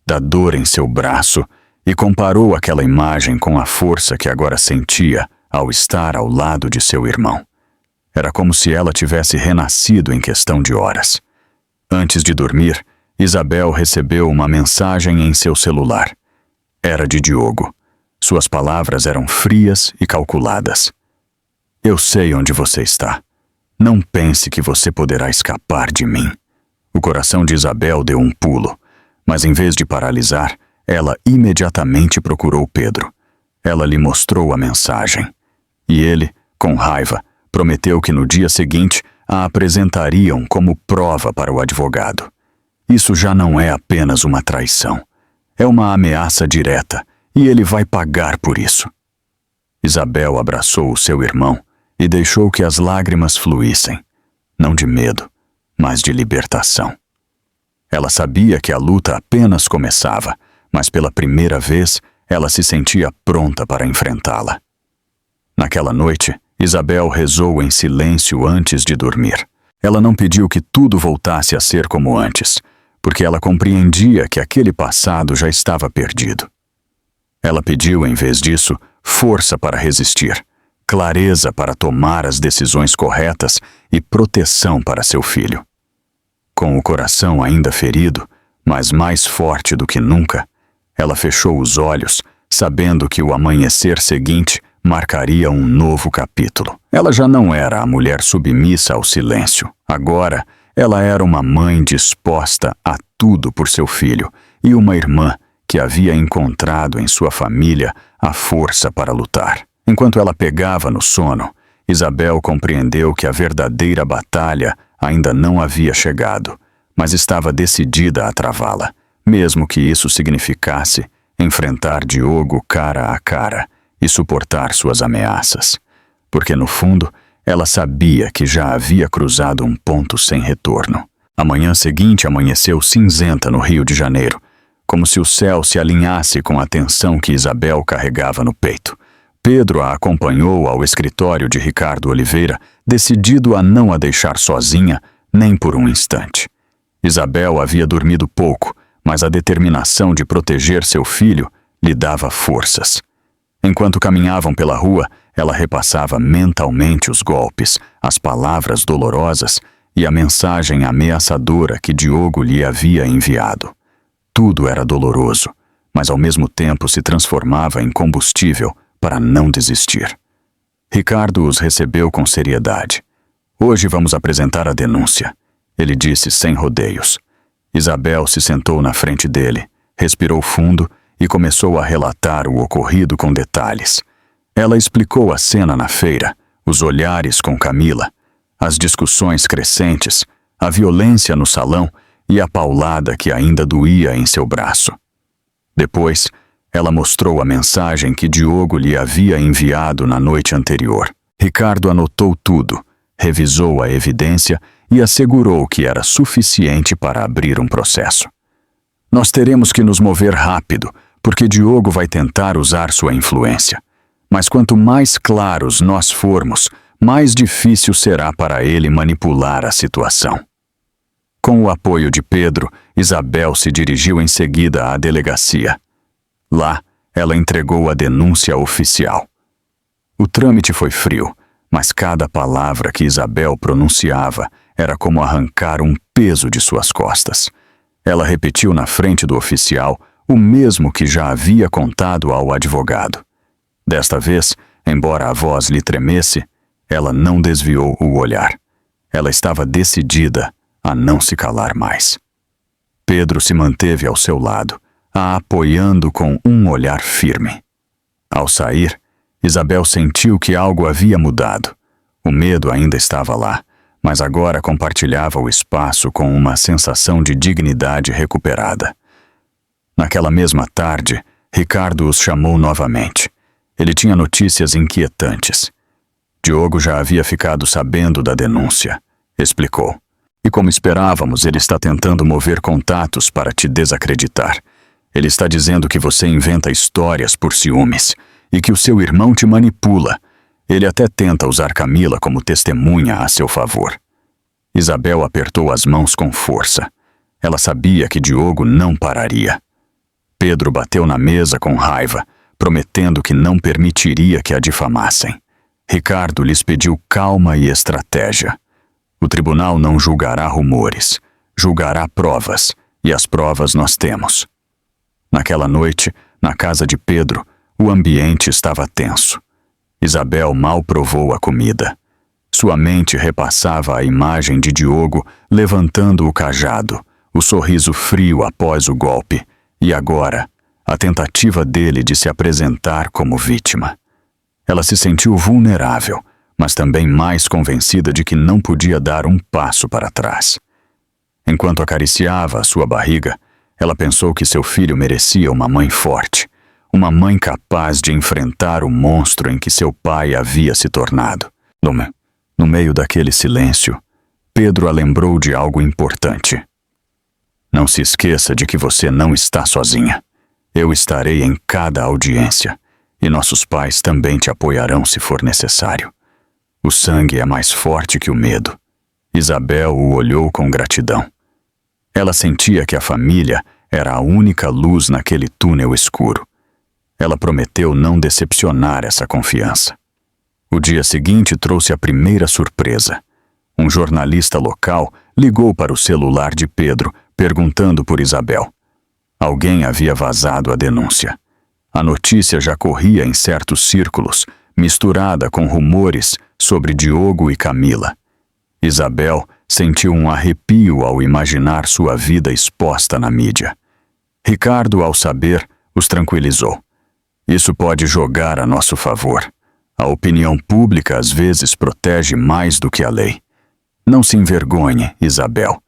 S1: da dor em seu braço, e comparou aquela imagem com a força que agora sentia ao estar ao lado de seu irmão. Era como se ela tivesse renascido em questão de horas. Antes de dormir, Isabel recebeu uma mensagem em seu celular. Era de Diogo. Suas palavras eram frias e calculadas. Eu sei onde você está. Não pense que você poderá escapar de mim. O coração de Isabel deu um pulo, mas em vez de paralisar, ela imediatamente procurou Pedro. Ela lhe mostrou a mensagem. E ele, com raiva, prometeu que no dia seguinte a apresentariam como prova para o advogado. Isso já não é apenas uma traição. É uma ameaça direta, e ele vai pagar por isso. Isabel abraçou o seu irmão e deixou que as lágrimas fluíssem, não de medo, mas de libertação. Ela sabia que a luta apenas começava, mas pela primeira vez ela se sentia pronta para enfrentá-la. Naquela noite, Isabel rezou em silêncio antes de dormir. Ela não pediu que tudo voltasse a ser como antes, porque ela compreendia que aquele passado já estava perdido. Ela pediu, em vez disso, força para resistir, clareza para tomar as decisões corretas e proteção para seu filho. Com o coração ainda ferido, mas mais forte do que nunca, ela fechou os olhos, sabendo que o amanhecer seguinte marcaria um novo capítulo. Ela já não era a mulher submissa ao silêncio. Agora, ela era uma mãe disposta a tudo por seu filho e uma irmã que havia encontrado em sua família a força para lutar. Enquanto ela pegava no sono, Isabel compreendeu que a verdadeira batalha ainda não havia chegado, mas estava decidida a travá-la, mesmo que isso significasse enfrentar Diogo cara a cara e suportar suas ameaças. Porque, no fundo, ela sabia que já havia cruzado um ponto sem retorno. A manhã seguinte amanheceu cinzenta no Rio de Janeiro, como se o céu se alinhasse com a tensão que Isabel carregava no peito. Pedro a acompanhou ao escritório de Ricardo Oliveira, decidido a não a deixar sozinha nem por um instante. Isabel havia dormido pouco, mas a determinação de proteger seu filho lhe dava forças. Enquanto caminhavam pela rua, ela repassava mentalmente os golpes, as palavras dolorosas e a mensagem ameaçadora que Diogo lhe havia enviado. Tudo era doloroso, mas ao mesmo tempo se transformava em combustível para não desistir. Ricardo os recebeu com seriedade. Hoje vamos apresentar a denúncia, ele disse sem rodeios. Isabel se sentou na frente dele, respirou fundo e começou a relatar o ocorrido com detalhes. Ela explicou a cena na feira, os olhares com Camila, as discussões crescentes, a violência no salão e a paulada que ainda doía em seu braço. Depois, ela mostrou a mensagem que Diogo lhe havia enviado na noite anterior. Ricardo anotou tudo, revisou a evidência e assegurou que era suficiente para abrir um processo. Nós teremos que nos mover rápido, porque Diogo vai tentar usar sua influência. Mas quanto mais claros nós formos, mais difícil será para ele manipular a situação. Com o apoio de Pedro, Isabel se dirigiu em seguida à delegacia. Lá, ela entregou a denúncia oficial. O trâmite foi frio, mas cada palavra que Isabel pronunciava era como arrancar um peso de suas costas. Ela repetiu na frente do oficial o mesmo que já havia contado ao advogado. Desta vez, embora a voz lhe tremesse, ela não desviou o olhar. Ela estava decidida a não se calar mais. Pedro se manteve ao seu lado, a apoiando com um olhar firme. Ao sair, Isabel sentiu que algo havia mudado. O medo ainda estava lá, mas agora compartilhava o espaço com uma sensação de dignidade recuperada. Naquela mesma tarde, Ricardo os chamou novamente. Ele tinha notícias inquietantes. Diogo já havia ficado sabendo da denúncia, explicou. E como esperávamos, ele está tentando mover contatos para te desacreditar. Ele está dizendo que você inventa histórias por ciúmes e que o seu irmão te manipula. Ele até tenta usar Camila como testemunha a seu favor. Isabel apertou as mãos com força. Ela sabia que Diogo não pararia. Pedro bateu na mesa com raiva, prometendo que não permitiria que a difamassem. Ricardo lhes pediu calma e estratégia. O tribunal não julgará rumores, julgará provas, e as provas nós temos. Naquela noite, na casa de Pedro, o ambiente estava tenso. Isabel mal provou a comida. Sua mente repassava a imagem de Diogo levantando o cajado, o sorriso frio após o golpe, e agora, a tentativa dele de se apresentar como vítima. Ela se sentiu vulnerável, mas também mais convencida de que não podia dar um passo para trás. Enquanto acariciava a sua barriga, ela pensou que seu filho merecia uma mãe forte, uma mãe capaz de enfrentar o monstro em que seu pai havia se tornado. No meio daquele silêncio, Pedro a lembrou de algo importante. Não se esqueça de que você não está sozinha. Eu estarei em cada audiência, e nossos pais também te apoiarão se for necessário. O sangue é mais forte que o medo. Isabel o olhou com gratidão. Ela sentia que a família era a única luz naquele túnel escuro. Ela prometeu não decepcionar essa confiança. O dia seguinte trouxe a primeira surpresa. Um jornalista local ligou para o celular de Pedro, perguntando por Isabel. Alguém havia vazado a denúncia. A notícia já corria em certos círculos, misturada com rumores sobre Diogo e Camila. Isabel sentiu um arrepio ao imaginar sua vida exposta na mídia. Ricardo, ao saber, os tranquilizou. Isso pode jogar a nosso favor. A opinião pública às vezes protege mais do que a lei. Não se envergonhe, Isabel.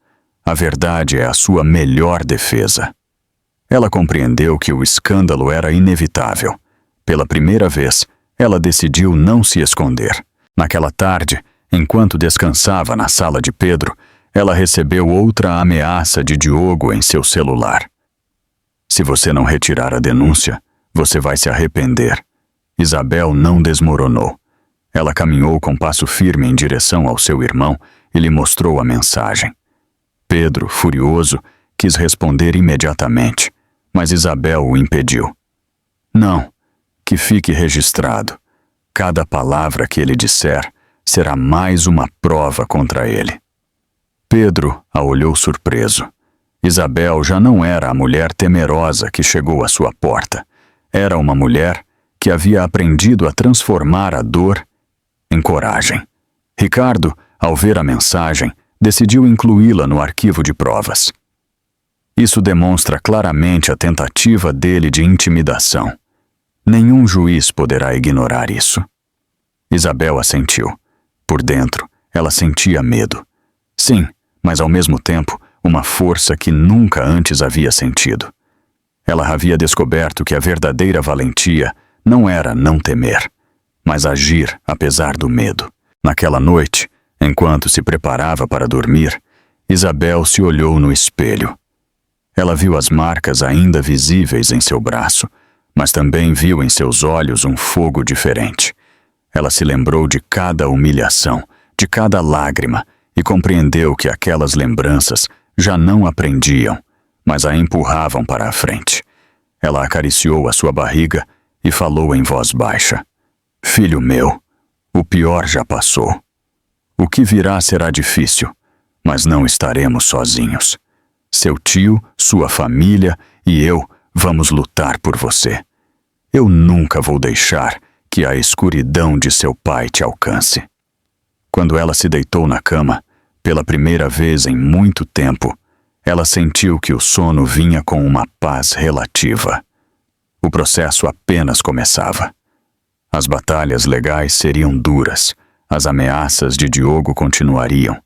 S1: A verdade é a sua melhor defesa. Ela compreendeu que o escândalo era inevitável. Pela primeira vez, ela decidiu não se esconder. Naquela tarde, enquanto descansava na sala de Pedro, ela recebeu outra ameaça de Diogo em seu celular. Se você não retirar a denúncia, você vai se arrepender. Isabel não desmoronou. Ela caminhou com passo firme em direção ao seu irmão e lhe mostrou a mensagem. Pedro, furioso, quis responder imediatamente, mas Isabel o impediu. Não, que fique registrado. Cada palavra que ele disser será mais uma prova contra ele. Pedro a olhou surpreso. Isabel já não era a mulher temerosa que chegou à sua porta. Era uma mulher que havia aprendido a transformar a dor em coragem. Ricardo, ao ver a mensagem, decidiu incluí-la no arquivo de provas. Isso demonstra claramente a tentativa dele de intimidação. Nenhum juiz poderá ignorar isso. Isabel assentiu. Por dentro, ela sentia medo. Sim, mas ao mesmo tempo, uma força que nunca antes havia sentido. Ela havia descoberto que a verdadeira valentia não era não temer, mas agir apesar do medo. Naquela noite, enquanto se preparava para dormir, Isabel se olhou no espelho. Ela viu as marcas ainda visíveis em seu braço, mas também viu em seus olhos um fogo diferente. Ela se lembrou de cada humilhação, de cada lágrima, e compreendeu que aquelas lembranças já não a prendiam, mas a empurravam para a frente. Ela acariciou a sua barriga e falou em voz baixa. Filho meu, o pior já passou. O que virá será difícil, mas não estaremos sozinhos. seu tio, sua família e eu vamos lutar por você. Eu nunca vou deixar que a escuridão de seu pai te alcance." Quando ela se deitou na cama, pela primeira vez em muito tempo, ela sentiu que o sono vinha com uma paz relativa. O processo apenas começava. As batalhas legais seriam duras, as ameaças de Diogo continuariam,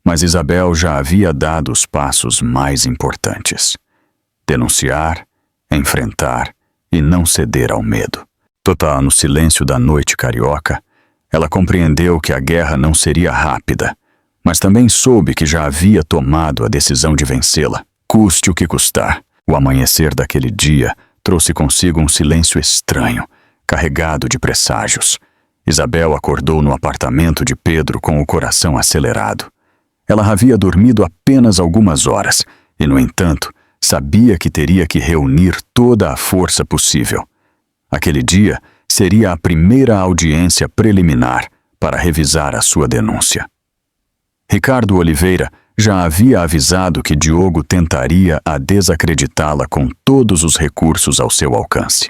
S1: mas Isabel já havia dado os passos mais importantes: denunciar, enfrentar e não ceder ao medo. Total no silêncio da noite carioca, ela compreendeu que a guerra não seria rápida, mas também soube que já havia tomado a decisão de vencê-la, custe o que custar. O amanhecer daquele dia trouxe consigo um silêncio estranho, carregado de presságios. Isabel acordou no apartamento de Pedro com o coração acelerado. Ela havia dormido apenas algumas horas e, no entanto, sabia que teria que reunir toda a força possível. Aquele dia seria a primeira audiência preliminar para revisar a sua denúncia. Ricardo Oliveira já havia avisado que Diogo tentaria a desacreditá-la com todos os recursos ao seu alcance.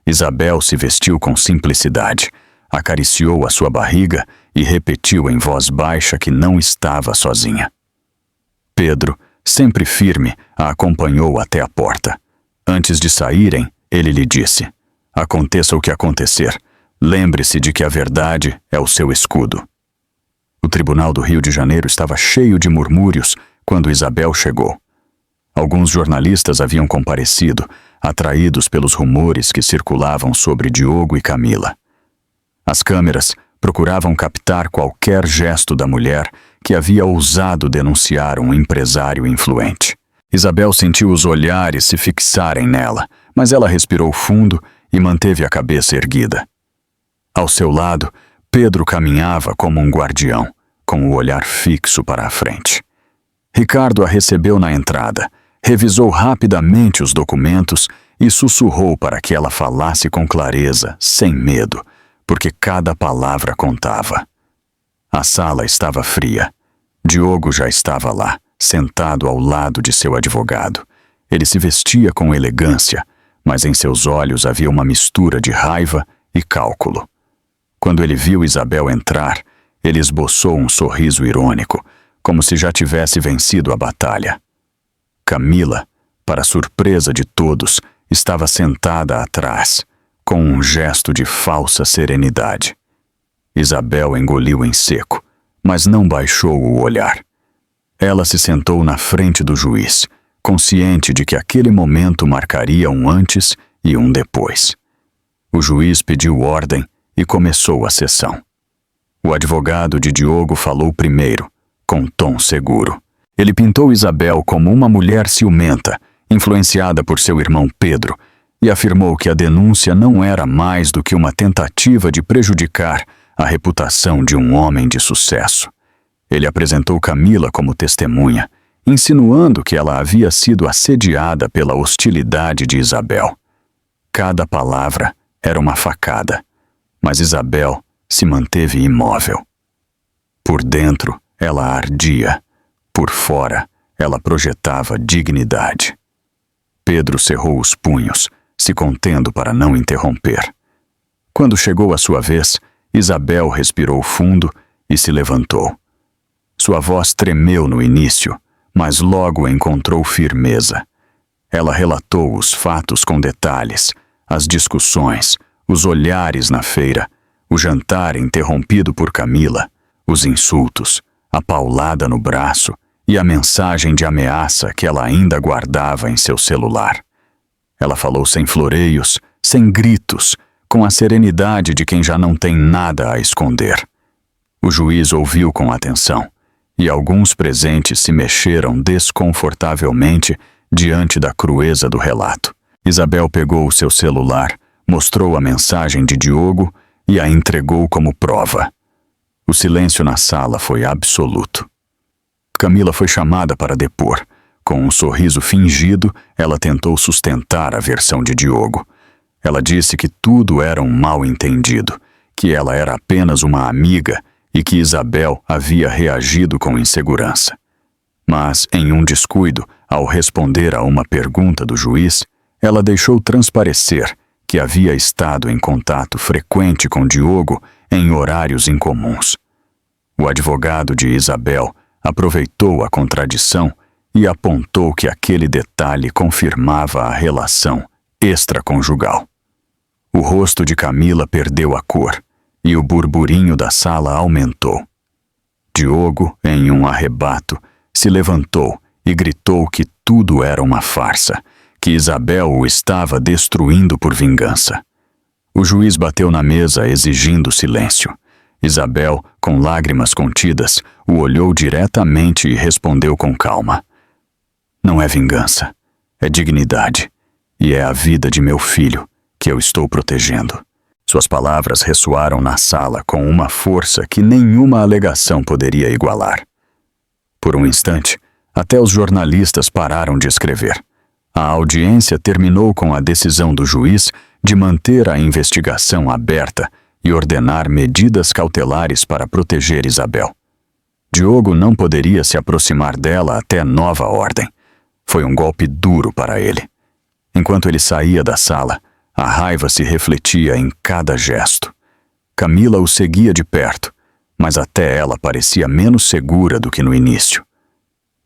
S1: Isabel se vestiu com simplicidade, acariciou a sua barriga e repetiu em voz baixa que não estava sozinha. Pedro, sempre firme, a acompanhou até a porta. Antes de saírem, ele lhe disse: "Aconteça o que acontecer, lembre-se de que a verdade é o seu escudo." O Tribunal do Rio de Janeiro estava cheio de murmúrios quando Isabel chegou. Alguns jornalistas haviam comparecido, atraídos pelos rumores que circulavam sobre Diogo e Camila. As câmeras procuravam captar qualquer gesto da mulher que havia ousado denunciar um empresário influente. Isabel sentiu os olhares se fixarem nela, mas ela respirou fundo e manteve a cabeça erguida. Ao seu lado, Pedro caminhava como um guardião, com o olhar fixo para a frente. Ricardo a recebeu na entrada, revisou rapidamente os documentos e sussurrou para que ela falasse com clareza, sem medo, porque cada palavra contava. A sala estava fria. Diogo já estava lá, sentado ao lado de seu advogado. Ele se vestia com elegância, mas em seus olhos havia uma mistura de raiva e cálculo. Quando ele viu Isabel entrar, ele esboçou um sorriso irônico, como se já tivesse vencido a batalha. Camila, para surpresa de todos, estava sentada atrás, com um gesto de falsa serenidade. Isabel engoliu em seco, mas não baixou o olhar. Ela se sentou na frente do juiz, consciente de que aquele momento marcaria um antes e um depois. O juiz pediu ordem e começou a sessão. O advogado de Diogo falou primeiro, com tom seguro. Ele pintou Isabel como uma mulher ciumenta, influenciada por seu irmão Pedro, e afirmou que a denúncia não era mais do que uma tentativa de prejudicar a reputação de um homem de sucesso. Ele apresentou Camila como testemunha, insinuando que ela havia sido assediada pela hostilidade de Isabel. Cada palavra era uma facada, mas Isabel se manteve imóvel. Por dentro, ela ardia. Por fora, ela projetava dignidade. Pedro cerrou os punhos, se contendo para não interromper. Quando chegou a sua vez, Isabel respirou fundo e se levantou. Sua voz tremeu no início, mas logo encontrou firmeza. Ela relatou os fatos com detalhes, as discussões, os olhares na feira, o jantar interrompido por Camila, os insultos, a paulada no braço e a mensagem de ameaça que ela ainda guardava em seu celular. Ela falou sem floreios, sem gritos, com a serenidade de quem já não tem nada a esconder. O juiz ouviu com atenção, e alguns presentes se mexeram desconfortavelmente diante da crueza do relato. Isabel pegou o seu celular, mostrou a mensagem de Diogo e a entregou como prova. O silêncio na sala foi absoluto. Camila foi chamada para depor. Com um sorriso fingido, ela tentou sustentar a versão de Diogo. Ela disse que tudo era um mal-entendido, que ela era apenas uma amiga e que Isabel havia reagido com insegurança. Mas, em um descuido, Ao responder a uma pergunta do juiz, ela deixou transparecer que havia estado em contato frequente com Diogo em horários incomuns. O advogado de Isabel aproveitou a contradição e apontou que aquele detalhe confirmava a relação extraconjugal. O rosto de Camila perdeu a cor e o burburinho da sala aumentou. Diogo, em um arrebato, se levantou e gritou que tudo era uma farsa, que Isabel o estava destruindo por vingança. O juiz bateu na mesa exigindo silêncio. Isabel, com lágrimas contidas, o olhou diretamente e respondeu com calma: "Não é vingança, é dignidade, e é a vida de meu filho que eu estou protegendo." Suas palavras ressoaram na sala com uma força que nenhuma alegação poderia igualar. Por um instante, até os jornalistas pararam de escrever. A audiência terminou com a decisão do juiz de manter a investigação aberta e ordenar medidas cautelares para proteger Isabel. Diogo não poderia se aproximar dela até nova ordem. Foi um golpe duro para ele. Enquanto ele saía da sala, a raiva se refletia em cada gesto. Camila o seguia de perto, mas até ela parecia menos segura do que no início.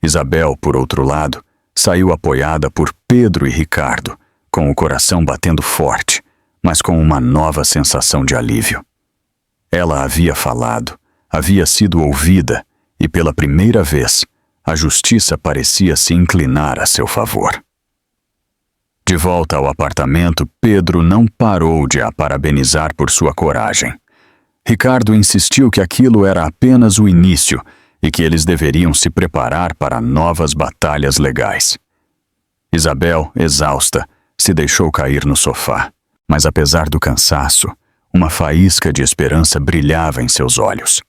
S1: Isabel, por outro lado, saiu apoiada por Pedro e Ricardo, com o coração batendo forte, mas com uma nova sensação de alívio. Ela havia falado, havia sido ouvida, e pela primeira vez, a justiça parecia se inclinar a seu favor. De volta ao apartamento, Pedro não parou de a parabenizar por sua coragem. Ricardo insistiu que aquilo era apenas o início e que eles deveriam se preparar para novas batalhas legais. Isabel, exausta, se deixou cair no sofá, mas apesar do cansaço, uma faísca de esperança brilhava em seus olhos.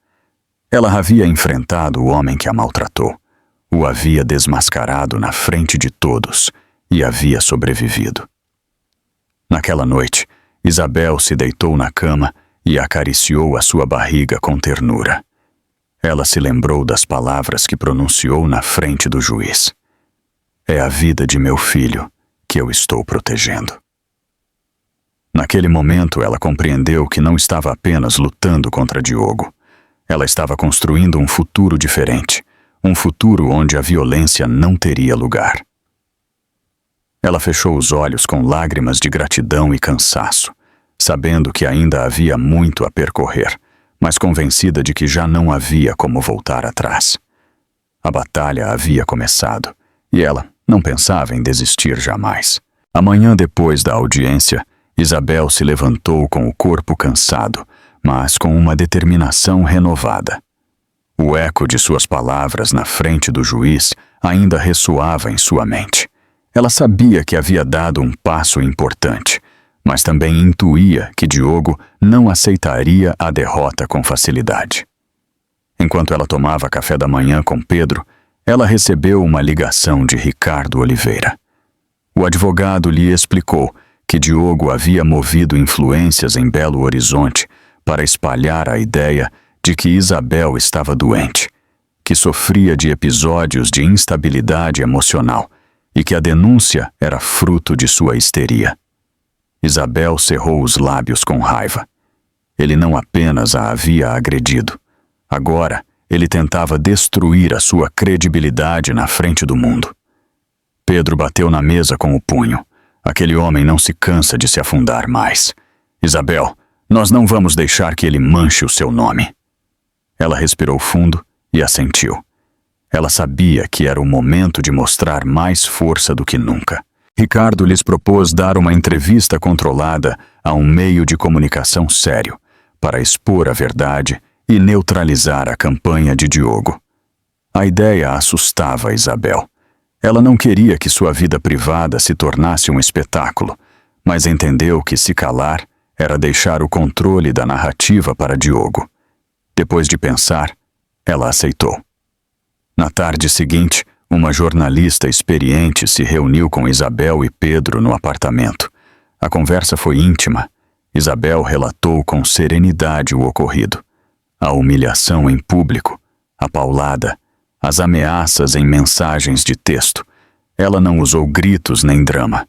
S1: Ela havia enfrentado o homem que a maltratou, o havia desmascarado na frente de todos e havia sobrevivido. Naquela noite, Isabel se deitou na cama e acariciou a sua barriga com ternura. Ela se lembrou das palavras que pronunciou na frente do juiz. "É a vida de meu filho que eu estou protegendo." Naquele momento, ela compreendeu que não estava apenas lutando contra Diogo. Ela estava construindo um futuro diferente, um futuro onde a violência não teria lugar. Ela fechou os olhos com lágrimas de gratidão e cansaço, sabendo que ainda havia muito a percorrer, mas convencida de que já não havia como voltar atrás. A batalha havia começado, e ela não pensava em desistir jamais. Amanhã, depois da audiência, Isabel se levantou com o corpo cansado, mas com uma determinação renovada. O eco de suas palavras na frente do juiz ainda ressoava em sua mente. Ela sabia que havia dado um passo importante, mas também intuía que Diogo não aceitaria a derrota com facilidade. Enquanto ela tomava café da manhã com Pedro, ela recebeu uma ligação de Ricardo Oliveira. O advogado lhe explicou que Diogo havia movido influências em Belo Horizonte para espalhar a ideia de que Isabel estava doente, que sofria de episódios de instabilidade emocional e que a denúncia era fruto de sua histeria. Isabel cerrou os lábios com raiva. Ele não apenas a havia agredido. Agora, ele tentava destruir a sua credibilidade na frente do mundo. Pedro bateu na mesa com o punho. Aquele homem não se cansa de se afundar mais. Isabel, nós não vamos deixar que ele manche o seu nome. Ela respirou fundo e assentiu. Ela sabia que era o momento de mostrar mais força do que nunca. Ricardo lhes propôs dar uma entrevista controlada a um meio de comunicação sério, para expor a verdade e neutralizar a campanha de Diogo. A ideia assustava Isabel. Ela não queria que sua vida privada se tornasse um espetáculo, mas entendeu que se calar era deixar o controle da narrativa para Diogo. Depois de pensar, ela aceitou. Na tarde seguinte, uma jornalista experiente se reuniu com Isabel e Pedro no apartamento. A conversa foi íntima. Isabel relatou com serenidade o ocorrido. A humilhação em público, a paulada, as ameaças em mensagens de texto. Ela não usou gritos nem drama.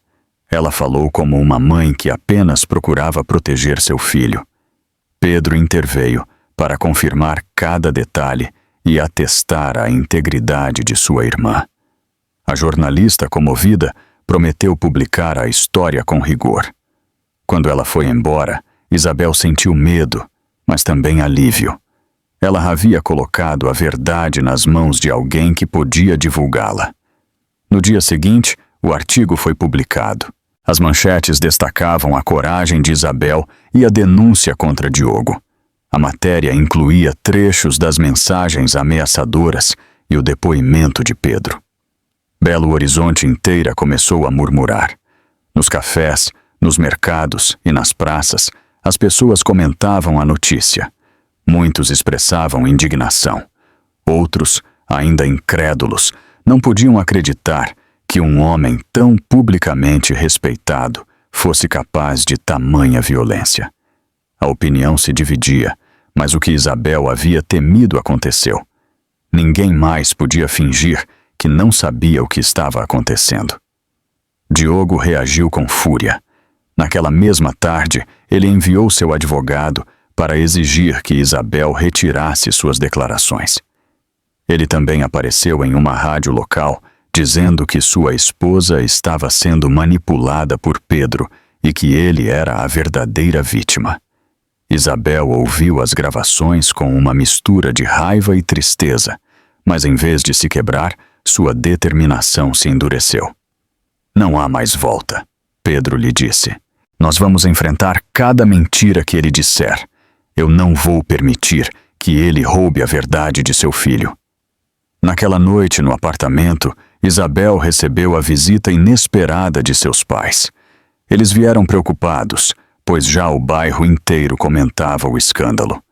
S1: Ela falou como uma mãe que apenas procurava proteger seu filho. Pedro interveio para confirmar cada detalhe e atestar a integridade de sua irmã. A jornalista, comovida, prometeu publicar a história com rigor. Quando ela foi embora, Isabel sentiu medo, mas também alívio. Ela havia colocado a verdade nas mãos de alguém que podia divulgá-la. No dia seguinte, o artigo foi publicado. As manchetes destacavam a coragem de Isabel e a denúncia contra Diogo. A matéria incluía trechos das mensagens ameaçadoras e o depoimento de Pedro. Belo Horizonte inteira começou a murmurar. Nos cafés, nos mercados e nas praças, as pessoas comentavam a notícia. Muitos expressavam indignação. Outros, ainda incrédulos, não podiam acreditar que um homem tão publicamente respeitado fosse capaz de tamanha violência. A opinião se dividia, mas o que Isabel havia temido aconteceu. Ninguém mais podia fingir que não sabia o que estava acontecendo. Diogo reagiu com fúria. Naquela mesma tarde, ele enviou seu advogado para exigir que Isabel retirasse suas declarações. Ele também apareceu em uma rádio local, dizendo que sua esposa estava sendo manipulada por Pedro e que ele era a verdadeira vítima. Isabel ouviu as gravações com uma mistura de raiva e tristeza, mas em vez de se quebrar, sua determinação se endureceu. Não há mais volta, Pedro lhe disse. Nós vamos enfrentar cada mentira que ele disser. Eu não vou permitir que ele roube a verdade de seu filho. Naquela noite, no apartamento, Isabel recebeu a visita inesperada de seus pais. Eles vieram preocupados, pois já o bairro inteiro comentava o escândalo.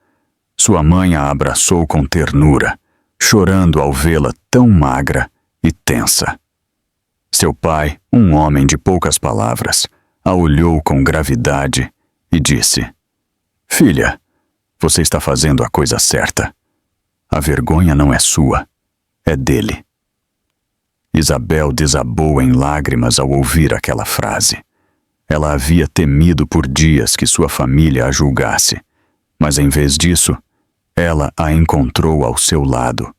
S1: Sua mãe a abraçou com ternura, chorando ao vê-la tão magra e tensa. Seu pai, um homem de poucas palavras, a olhou com gravidade e disse: "Filha, você está fazendo a coisa certa. A vergonha não é sua, é dele." Isabel desabou em lágrimas ao ouvir aquela frase. Ela havia temido por dias que sua família a julgasse, mas em vez disso, ela a encontrou ao seu lado,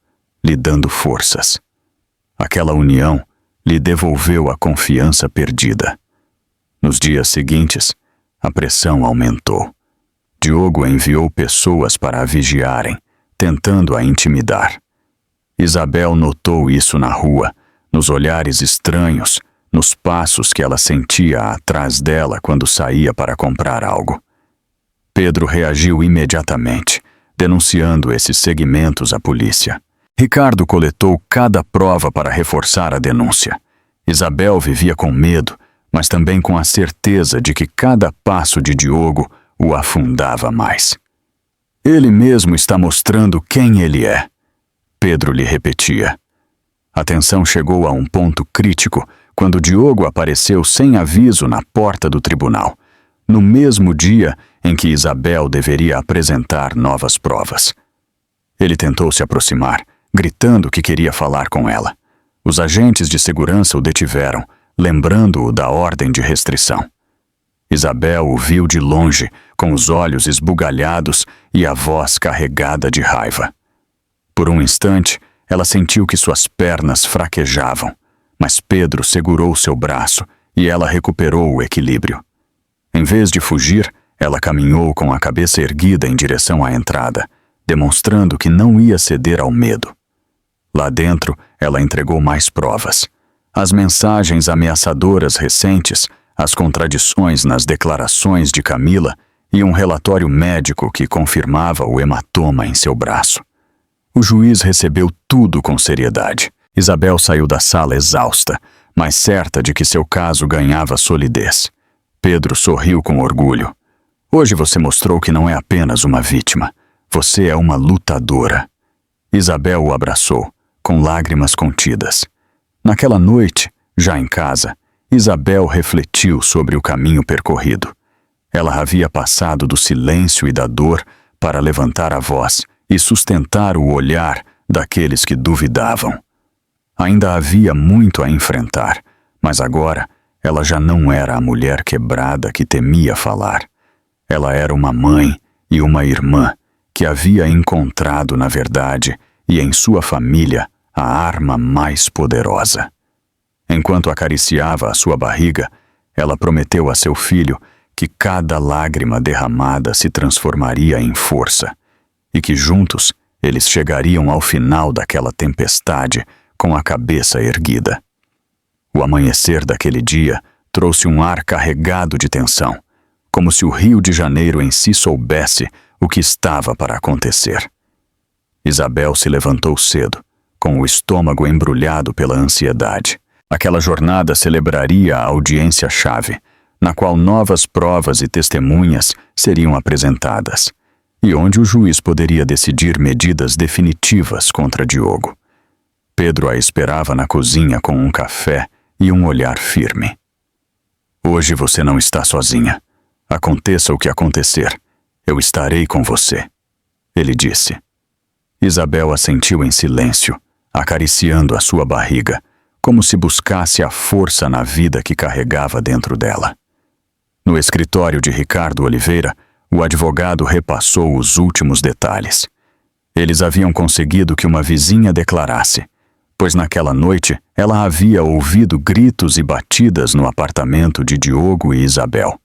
S1: lhe dando forças. Aquela união lhe devolveu a confiança perdida. Nos dias seguintes, a pressão aumentou. Diogo enviou pessoas para a vigiarem, tentando a intimidar. Isabel notou isso na rua, nos olhares estranhos, nos passos que ela sentia atrás dela quando saía para comprar algo. Pedro reagiu imediatamente, denunciando esses segmentos à polícia. Ricardo coletou cada prova para reforçar a denúncia. Isabel vivia com medo, mas também com a certeza de que cada passo de Diogo o afundava mais. Ele mesmo está mostrando quem ele é, Pedro lhe repetia. A tensão chegou a um ponto crítico quando Diogo apareceu sem aviso na porta do tribunal, no mesmo dia em que Isabel deveria apresentar novas provas. Ele tentou se aproximar, gritando que queria falar com ela. Os agentes de segurança o detiveram, lembrando-o da ordem de restrição. Isabel o viu de longe, com os olhos esbugalhados e a voz carregada de raiva. Por um instante, ela sentiu que suas pernas fraquejavam, mas Pedro segurou seu braço e ela recuperou o equilíbrio. Em vez de fugir, ela caminhou com a cabeça erguida em direção à entrada, demonstrando que não ia ceder ao medo. Lá dentro, ela entregou mais provas. As mensagens ameaçadoras recentes, as contradições nas declarações de Camila e um relatório médico que confirmava o hematoma em seu braço. O juiz recebeu tudo com seriedade. Isabel saiu da sala exausta, mas certa de que seu caso ganhava solidez. Pedro sorriu com orgulho. Hoje você mostrou que não é apenas uma vítima. Você é uma lutadora. Isabel o abraçou, com lágrimas contidas. Naquela noite, já em casa, Isabel refletiu sobre o caminho percorrido. Ela havia passado do silêncio e da dor para levantar a voz e sustentar o olhar daqueles que duvidavam. Ainda havia muito a enfrentar, mas agora ela já não era a mulher quebrada que temia falar. Ela era uma mãe e uma irmã que havia encontrado, na verdade, e em sua família, a arma mais poderosa. Enquanto acariciava a sua barriga, ela prometeu a seu filho que cada lágrima derramada se transformaria em força e que juntos eles chegariam ao final daquela tempestade com a cabeça erguida. O amanhecer daquele dia trouxe um ar carregado de tensão, como se o Rio de Janeiro em si soubesse o que estava para acontecer. Isabel se levantou cedo, com o estômago embrulhado pela ansiedade. Aquela jornada celebraria a audiência-chave, na qual novas provas e testemunhas seriam apresentadas, e onde o juiz poderia decidir medidas definitivas contra Diogo. Pedro a esperava na cozinha com um café e um olhar firme. Hoje você não está sozinha. Aconteça o que acontecer, eu estarei com você, ele disse. Isabel assentiu em silêncio, acariciando a sua barriga, como se buscasse a força na vida que carregava dentro dela. No escritório de Ricardo Oliveira, o advogado repassou os últimos detalhes. Eles haviam conseguido que uma vizinha declarasse, pois naquela noite ela havia ouvido gritos e batidas no apartamento de Diogo e Isabel.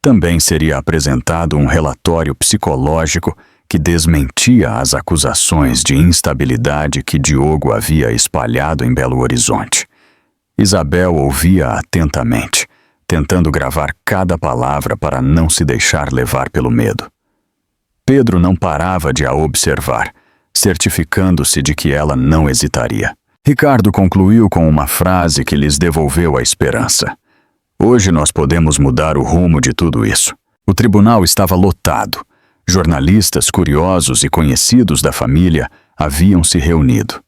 S1: Também seria apresentado um relatório psicológico que desmentia as acusações de instabilidade que Diogo havia espalhado em Belo Horizonte. Isabel ouvia atentamente, tentando gravar cada palavra para não se deixar levar pelo medo. Pedro não parava de a observar, certificando-se de que ela não hesitaria. Ricardo concluiu com uma frase que lhes devolveu a esperança. Hoje nós podemos mudar o rumo de tudo isso. O tribunal estava lotado. Jornalistas curiosos e conhecidos da família haviam se reunido.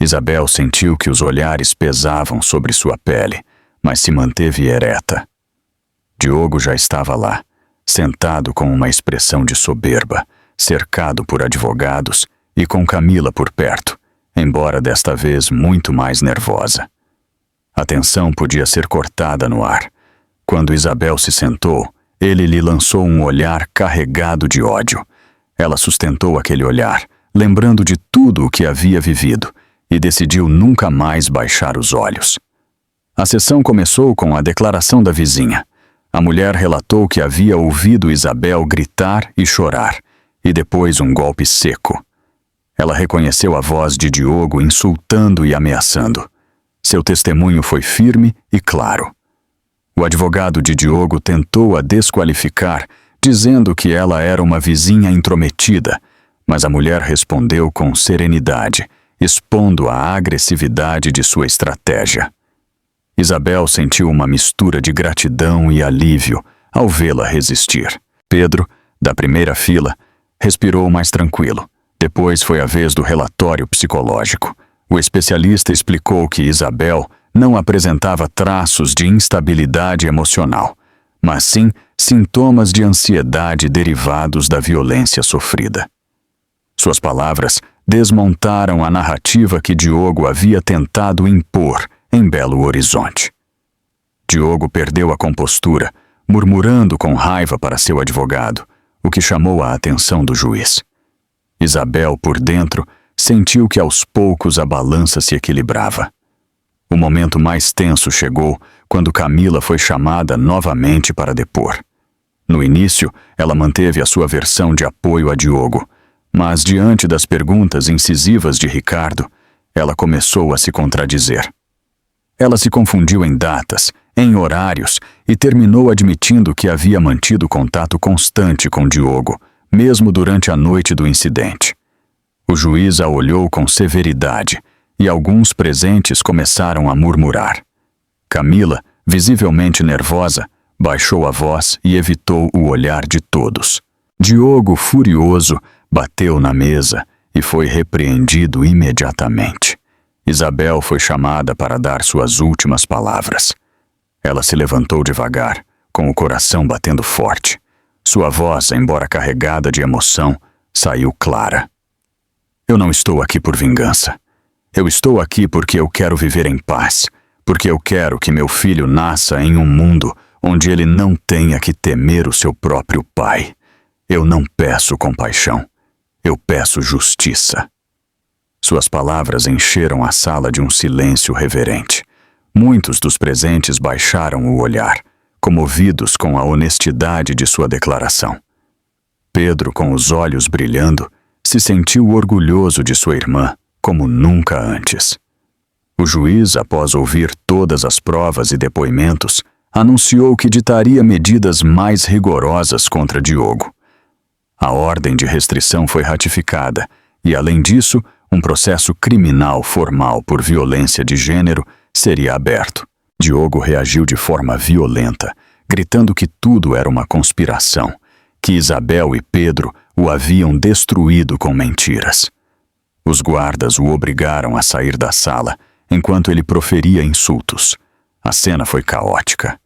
S1: Isabel sentiu que os olhares pesavam sobre sua pele, mas se manteve ereta. Diogo já estava lá, sentado com uma expressão de soberba, cercado por advogados e com Camila por perto, embora desta vez muito mais nervosa. A tensão podia ser cortada no ar. Quando Isabel se sentou, ele lhe lançou um olhar carregado de ódio. Ela sustentou aquele olhar, lembrando de tudo o que havia vivido, e decidiu nunca mais baixar os olhos. A sessão começou com a declaração da vizinha. A mulher relatou que havia ouvido Isabel gritar e chorar, e depois um golpe seco. Ela reconheceu a voz de Diogo insultando e ameaçando. Seu testemunho foi firme e claro. O advogado de Diogo tentou a desqualificar, dizendo que ela era uma vizinha intrometida, mas a mulher respondeu com serenidade, expondo a agressividade de sua estratégia. Isabel sentiu uma mistura de gratidão e alívio ao vê-la resistir. Pedro, da primeira fila, respirou mais tranquilo. Depois foi a vez do relatório psicológico. O especialista explicou que Isabel não apresentava traços de instabilidade emocional, mas sim sintomas de ansiedade derivados da violência sofrida. Suas palavras desmontaram a narrativa que Diogo havia tentado impor em Belo Horizonte. Diogo perdeu a compostura, murmurando com raiva para seu advogado, o que chamou a atenção do juiz. Isabel, por dentro, sentiu que aos poucos a balança se equilibrava. O momento mais tenso chegou quando Camila foi chamada novamente para depor. No início, ela manteve a sua versão de apoio a Diogo, mas diante das perguntas incisivas de Ricardo, ela começou a se contradizer. Ela se confundiu em datas, em horários e terminou admitindo que havia mantido contato constante com Diogo, mesmo durante a noite do incidente. O juiz a olhou com severidade e alguns presentes começaram a murmurar. Camila, visivelmente nervosa, baixou a voz e evitou o olhar de todos. Diogo, furioso, bateu na mesa e foi repreendido imediatamente. Isabel foi chamada para dar suas últimas palavras. Ela se levantou devagar, com o coração batendo forte. Sua voz, embora carregada de emoção, saiu clara. Eu não estou aqui por vingança. Eu estou aqui porque eu quero viver em paz, porque eu quero que meu filho nasça em um mundo onde ele não tenha que temer o seu próprio pai. Eu não peço compaixão, eu peço justiça. Suas palavras encheram a sala de um silêncio reverente. Muitos dos presentes baixaram o olhar, comovidos com a honestidade de sua declaração. Pedro, com os olhos brilhando, se sentiu orgulhoso de sua irmã, como nunca antes. O juiz, após ouvir todas as provas e depoimentos, anunciou que ditaria medidas mais rigorosas contra Diogo. A ordem de restrição foi ratificada e, além disso, um processo criminal formal por violência de gênero seria aberto. Diogo reagiu de forma violenta, gritando que tudo era uma conspiração, que Isabel e Pedro o haviam destruído com mentiras. Os guardas o obrigaram a sair da sala enquanto ele proferia insultos. A cena foi caótica,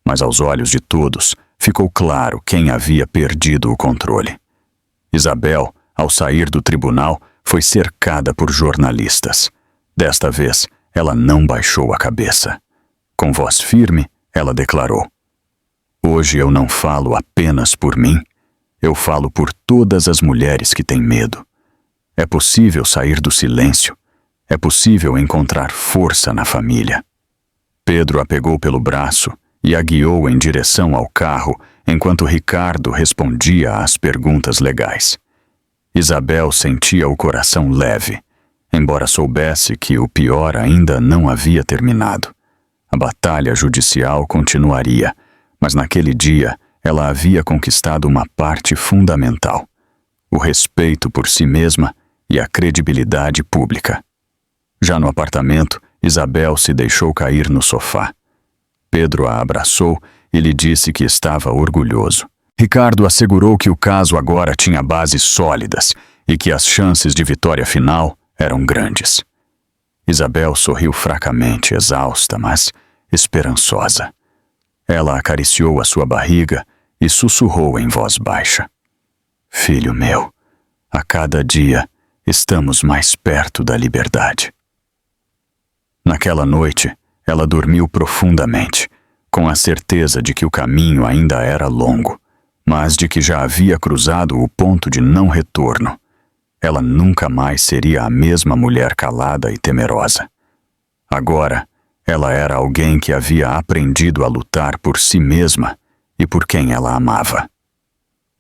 S1: mas aos olhos de todos ficou claro quem havia perdido o controle. Isabel, ao sair do tribunal, foi cercada por jornalistas. Desta vez, ela não baixou a cabeça. Com voz firme, ela declarou: "Hoje eu não falo apenas por mim, eu falo por todas as mulheres que têm medo. É possível sair do silêncio, é possível encontrar força na família." Pedro a pegou pelo braço e a guiou em direção ao carro enquanto Ricardo respondia às perguntas legais. Isabel sentia o coração leve, embora soubesse que o pior ainda não havia terminado. A batalha judicial continuaria, mas naquele dia ela havia conquistado uma parte fundamental: o respeito por si mesma e a credibilidade pública. Já no apartamento, Isabel se deixou cair no sofá. Pedro a abraçou e lhe disse que estava orgulhoso. Ricardo assegurou que o caso agora tinha bases sólidas e que as chances de vitória final eram grandes. Isabel sorriu fracamente, exausta, mas esperançosa. Ela acariciou a sua barriga e sussurrou em voz baixa: "Filho meu, a cada dia estamos mais perto da liberdade." Naquela noite, ela dormiu profundamente, com a certeza de que o caminho ainda era longo, mas de que já havia cruzado o ponto de não retorno. Ela nunca mais seria a mesma mulher calada e temerosa. Agora, ela era alguém que havia aprendido a lutar por si mesma e por quem ela amava.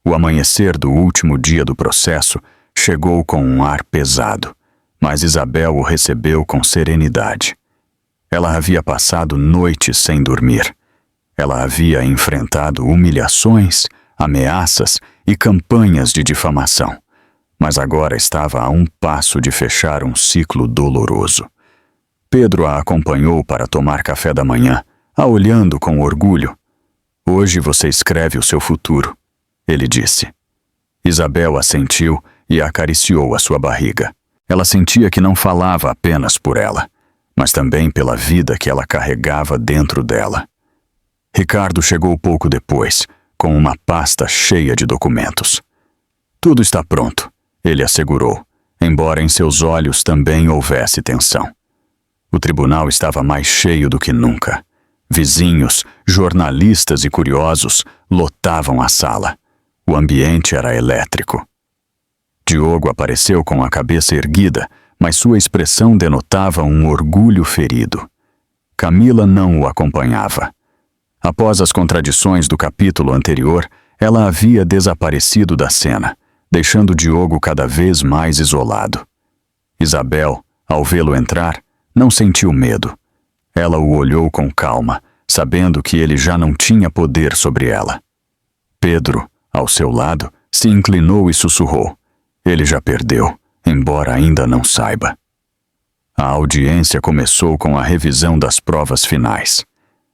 S1: O amanhecer do último dia do processo chegou com um ar pesado, mas Isabel o recebeu com serenidade. Ela havia passado noites sem dormir. Ela havia enfrentado humilhações, ameaças e campanhas de difamação, mas agora estava a um passo de fechar um ciclo doloroso. Pedro a acompanhou para tomar café da manhã, a olhando com orgulho. "Hoje você escreve o seu futuro", ele disse. Isabel assentiu e acariciou a sua barriga. Ela sentia que não falava apenas por ela, mas também pela vida que ela carregava dentro dela. Ricardo chegou pouco depois, com uma pasta cheia de documentos. "Tudo está pronto", ele assegurou, embora em seus olhos também houvesse tensão. O tribunal estava mais cheio do que nunca. Vizinhos, jornalistas e curiosos lotavam a sala. O ambiente era elétrico. Diogo apareceu com a cabeça erguida, mas sua expressão denotava um orgulho ferido. Camila não o acompanhava. Após as contradições do capítulo anterior, ela havia desaparecido da cena, deixando Diogo cada vez mais isolado. Isabel, ao vê-lo entrar, não sentiu medo. Ela o olhou com calma, sabendo que ele já não tinha poder sobre ela. Pedro, ao seu lado, se inclinou e sussurrou: "Ele já perdeu, embora ainda não saiba." A audiência começou com a revisão das provas finais.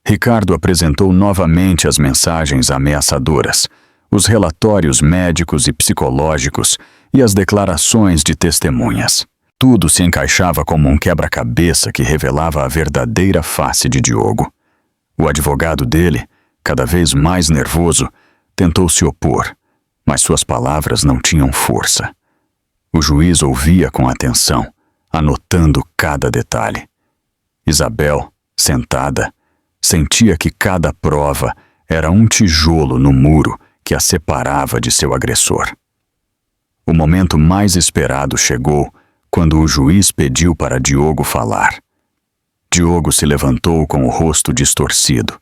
S1: Ricardo apresentou novamente as mensagens ameaçadoras, os relatórios médicos e psicológicos e as declarações de testemunhas. Tudo se encaixava como um quebra-cabeça que revelava a verdadeira face de Diogo. O advogado dele, cada vez mais nervoso, tentou se opor, mas suas palavras não tinham força. O juiz ouvia com atenção, anotando cada detalhe. Isabel, sentada, sentia que cada prova era um tijolo no muro que a separava de seu agressor. O momento mais esperado chegou quando o juiz pediu para Diogo falar. Diogo se levantou com o rosto distorcido.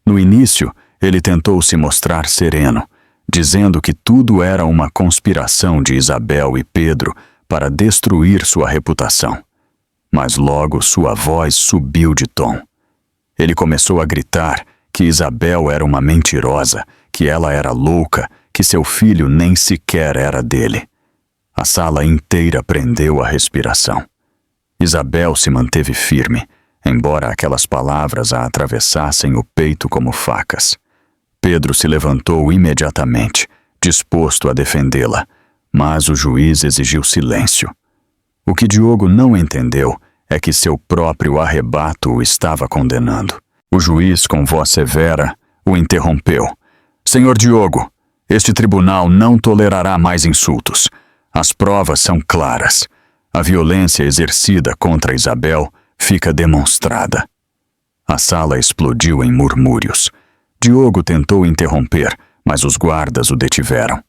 S1: No início, ele tentou se mostrar sereno, dizendo que tudo era uma conspiração de Isabel e Pedro para destruir sua reputação. Mas logo sua voz subiu de tom. Ele começou a gritar que Isabel era uma mentirosa, que ela era louca, que seu filho nem sequer era dele. A sala inteira prendeu a respiração. Isabel se manteve firme, embora aquelas palavras a atravessassem o peito como facas. Pedro se levantou imediatamente, disposto a defendê-la, mas o juiz exigiu silêncio. O que Diogo não entendeu é que seu próprio arrebato o estava condenando. O juiz, com voz severa, o interrompeu. Senhor Diogo, este tribunal não tolerará mais insultos. As provas são claras. A violência exercida contra Isabel fica demonstrada. A sala explodiu em murmúrios. Diogo tentou interromper, mas os guardas o detiveram.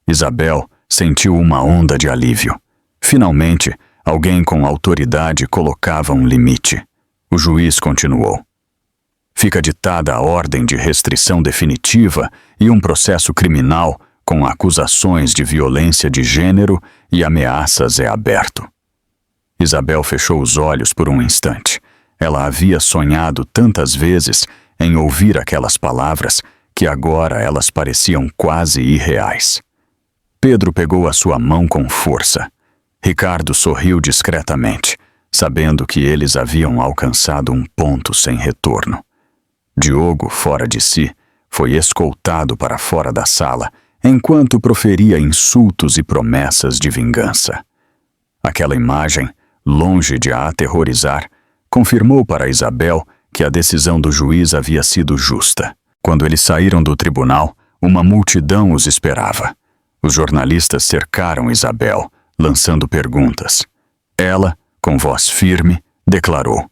S1: Isabel sentiu uma onda de alívio. Finalmente, alguém com autoridade colocava um limite. O juiz continuou. Fica ditada a ordem de restrição definitiva e um processo criminal com acusações de violência de gênero e ameaças é aberto. Isabel fechou os olhos por um instante. Ela havia sonhado tantas vezes em ouvir aquelas palavras que agora elas pareciam quase irreais. Pedro pegou a sua mão com força. Ricardo sorriu discretamente, sabendo que eles haviam alcançado um ponto sem retorno. Diogo, fora de si, foi escoltado para fora da sala, enquanto proferia insultos e promessas de vingança. Aquela imagem, longe de a aterrorizar, confirmou para Isabel que a decisão do juiz havia sido justa. Quando eles saíram do tribunal, uma multidão os esperava. Os jornalistas cercaram Isabel, lançando perguntas. Ela, com voz firme, declarou: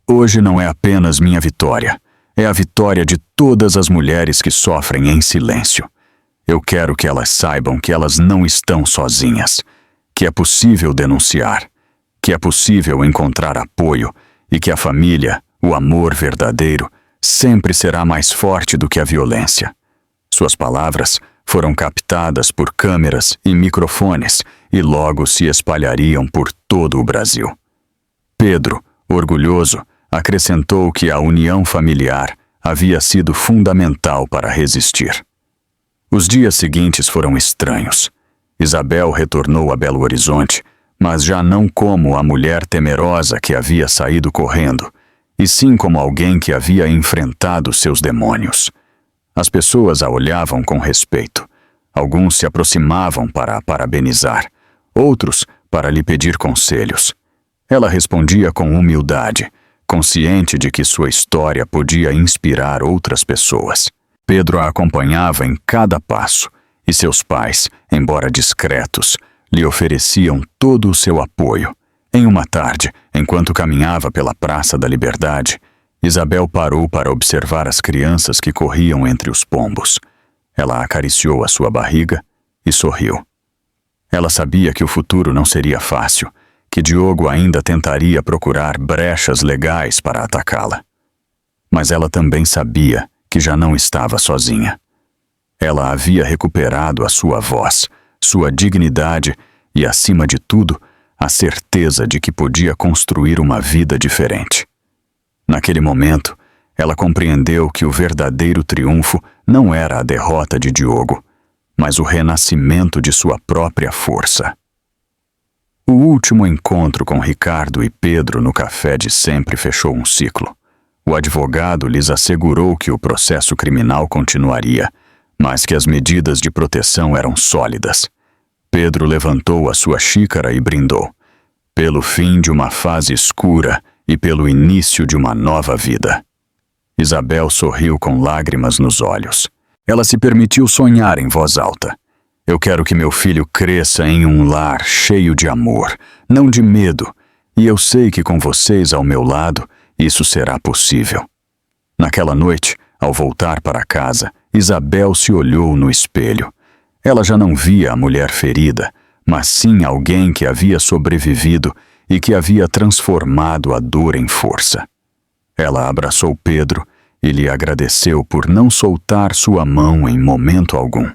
S1: Hoje não é apenas minha vitória, é a vitória de todas as mulheres que sofrem em silêncio. Eu quero que elas saibam que elas não estão sozinhas, que é possível denunciar, que é possível encontrar apoio e que a família, o amor verdadeiro, sempre será mais forte do que a violência. Suas palavras foram captadas por câmeras e microfones e logo se espalhariam por todo o Brasil. Pedro, orgulhoso, acrescentou que a união familiar havia sido fundamental para resistir. Os dias seguintes foram estranhos. Isabel retornou a Belo Horizonte, mas já não como a mulher temerosa que havia saído correndo, e sim como alguém que havia enfrentado seus demônios. As pessoas a olhavam com respeito. Alguns se aproximavam para a parabenizar, outros para lhe pedir conselhos. Ela respondia com humildade, consciente de que sua história podia inspirar outras pessoas. Pedro a acompanhava em cada passo, e seus pais, embora discretos, lhe ofereciam todo o seu apoio. Em uma tarde, enquanto caminhava pela Praça da Liberdade, Isabel parou para observar as crianças que corriam entre os pombos. Ela acariciou a sua barriga e sorriu. Ela sabia que o futuro não seria fácil, que Diogo ainda tentaria procurar brechas legais para atacá-la. Mas ela também sabia que já não estava sozinha. Ela havia recuperado a sua voz, sua dignidade e, acima de tudo, a certeza de que podia construir uma vida diferente. Naquele momento, ela compreendeu que o verdadeiro triunfo não era a derrota de Diogo, mas o renascimento de sua própria força. O último encontro com Ricardo e Pedro no café de sempre fechou um ciclo. O advogado lhes assegurou que o processo criminal continuaria, mas que as medidas de proteção eram sólidas. Pedro levantou a sua xícara e brindou, pelo fim de uma fase escura e pelo início de uma nova vida. Isabel sorriu com lágrimas nos olhos. Ela se permitiu sonhar em voz alta. Eu quero que meu filho cresça em um lar cheio de amor, não de medo, e eu sei que com vocês ao meu lado, isso será possível. Naquela noite, ao voltar para casa, Isabel se olhou no espelho. Ela já não via a mulher ferida, mas sim alguém que havia sobrevivido e que havia transformado a dor em força. Ela abraçou Pedro e lhe agradeceu por não soltar sua mão em momento algum.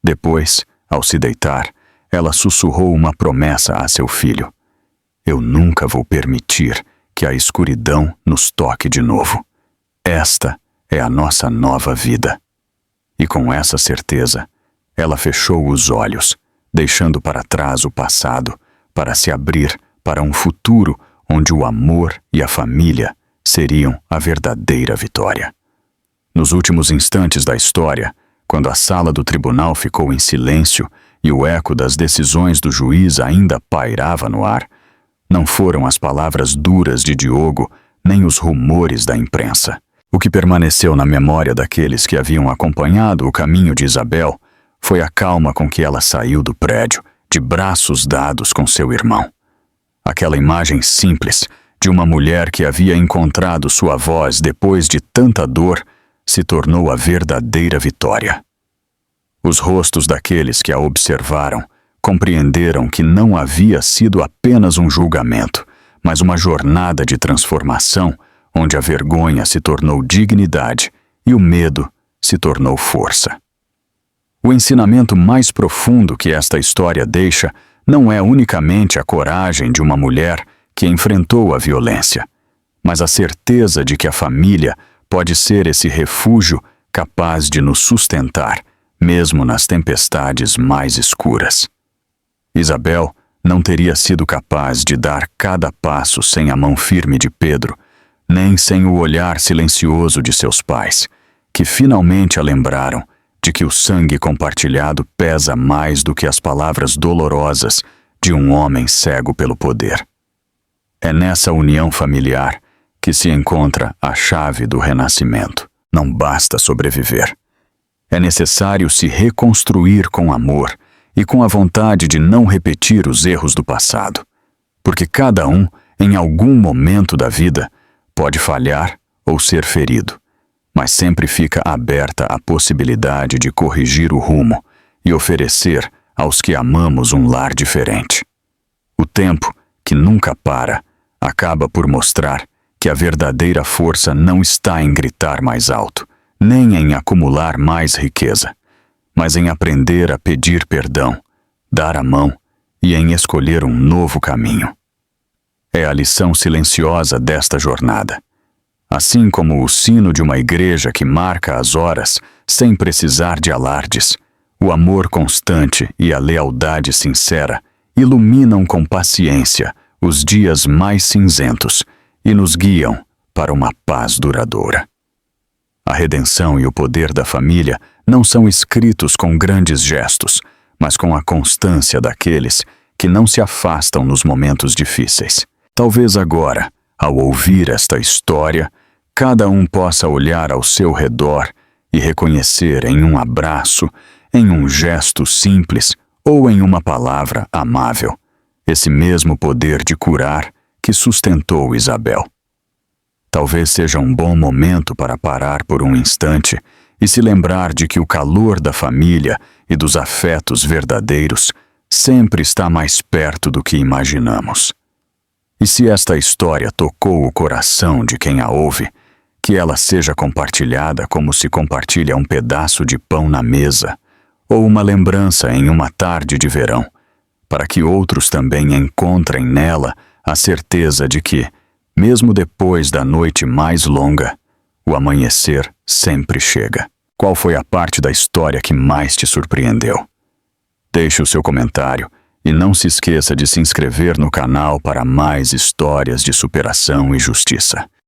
S1: Depois, ao se deitar, ela sussurrou uma promessa a seu filho. Eu nunca vou permitir que a escuridão nos toque de novo. Esta é a nossa nova vida. E com essa certeza, ela fechou os olhos, deixando para trás o passado, para se abrir para um futuro onde o amor e a família seriam a verdadeira vitória. Nos últimos instantes da história, quando a sala do tribunal ficou em silêncio e o eco das decisões do juiz ainda pairava no ar, não foram as palavras duras de Diogo nem os rumores da imprensa. O que permaneceu na memória daqueles que haviam acompanhado o caminho de Isabel foi a calma com que ela saiu do prédio, de braços dados com seu irmão. Aquela imagem simples de uma mulher que havia encontrado sua voz depois de tanta dor se tornou a verdadeira vitória. Os rostos daqueles que a observaram compreenderam que não havia sido apenas um julgamento, mas uma jornada de transformação onde a vergonha se tornou dignidade e o medo se tornou força. O ensinamento mais profundo que esta história deixa não é unicamente a coragem de uma mulher que enfrentou a violência, mas a certeza de que a família pode ser esse refúgio capaz de nos sustentar, mesmo nas tempestades mais escuras. Isabel não teria sido capaz de dar cada passo sem a mão firme de Pedro, nem sem o olhar silencioso de seus pais, que finalmente a lembraram de que o sangue compartilhado pesa mais do que as palavras dolorosas de um homem cego pelo poder. É nessa união familiar que se encontra a chave do renascimento. Não basta sobreviver. É necessário se reconstruir com amor e com a vontade de não repetir os erros do passado, porque cada um, em algum momento da vida, pode falhar ou ser ferido, mas sempre fica aberta a possibilidade de corrigir o rumo e oferecer aos que amamos um lar diferente. O tempo, que nunca para, acaba por mostrar que a verdadeira força não está em gritar mais alto, nem em acumular mais riqueza, mas em aprender a pedir perdão, dar a mão e em escolher um novo caminho. É a lição silenciosa desta jornada. Assim como o sino de uma igreja que marca as horas sem precisar de alardes, o amor constante e a lealdade sincera iluminam com paciência os dias mais cinzentos e nos guiam para uma paz duradoura. A redenção e o poder da família não são escritos com grandes gestos, mas com a constância daqueles que não se afastam nos momentos difíceis. Talvez agora, ao ouvir esta história, cada um possa olhar ao seu redor e reconhecer em um abraço, em um gesto simples ou em uma palavra amável, esse mesmo poder de curar que sustentou Isabel. Talvez seja um bom momento para parar por um instante e se lembrar de que o calor da família e dos afetos verdadeiros sempre está mais perto do que imaginamos. E se esta história tocou o coração de quem a ouve, que ela seja compartilhada como se compartilha um pedaço de pão na mesa, ou uma lembrança em uma tarde de verão, para que outros também encontrem nela a certeza de que, mesmo depois da noite mais longa, o amanhecer sempre chega. Qual foi a parte da história que mais te surpreendeu? Deixe o seu comentário e não se esqueça de se inscrever no canal para mais histórias de superação e justiça.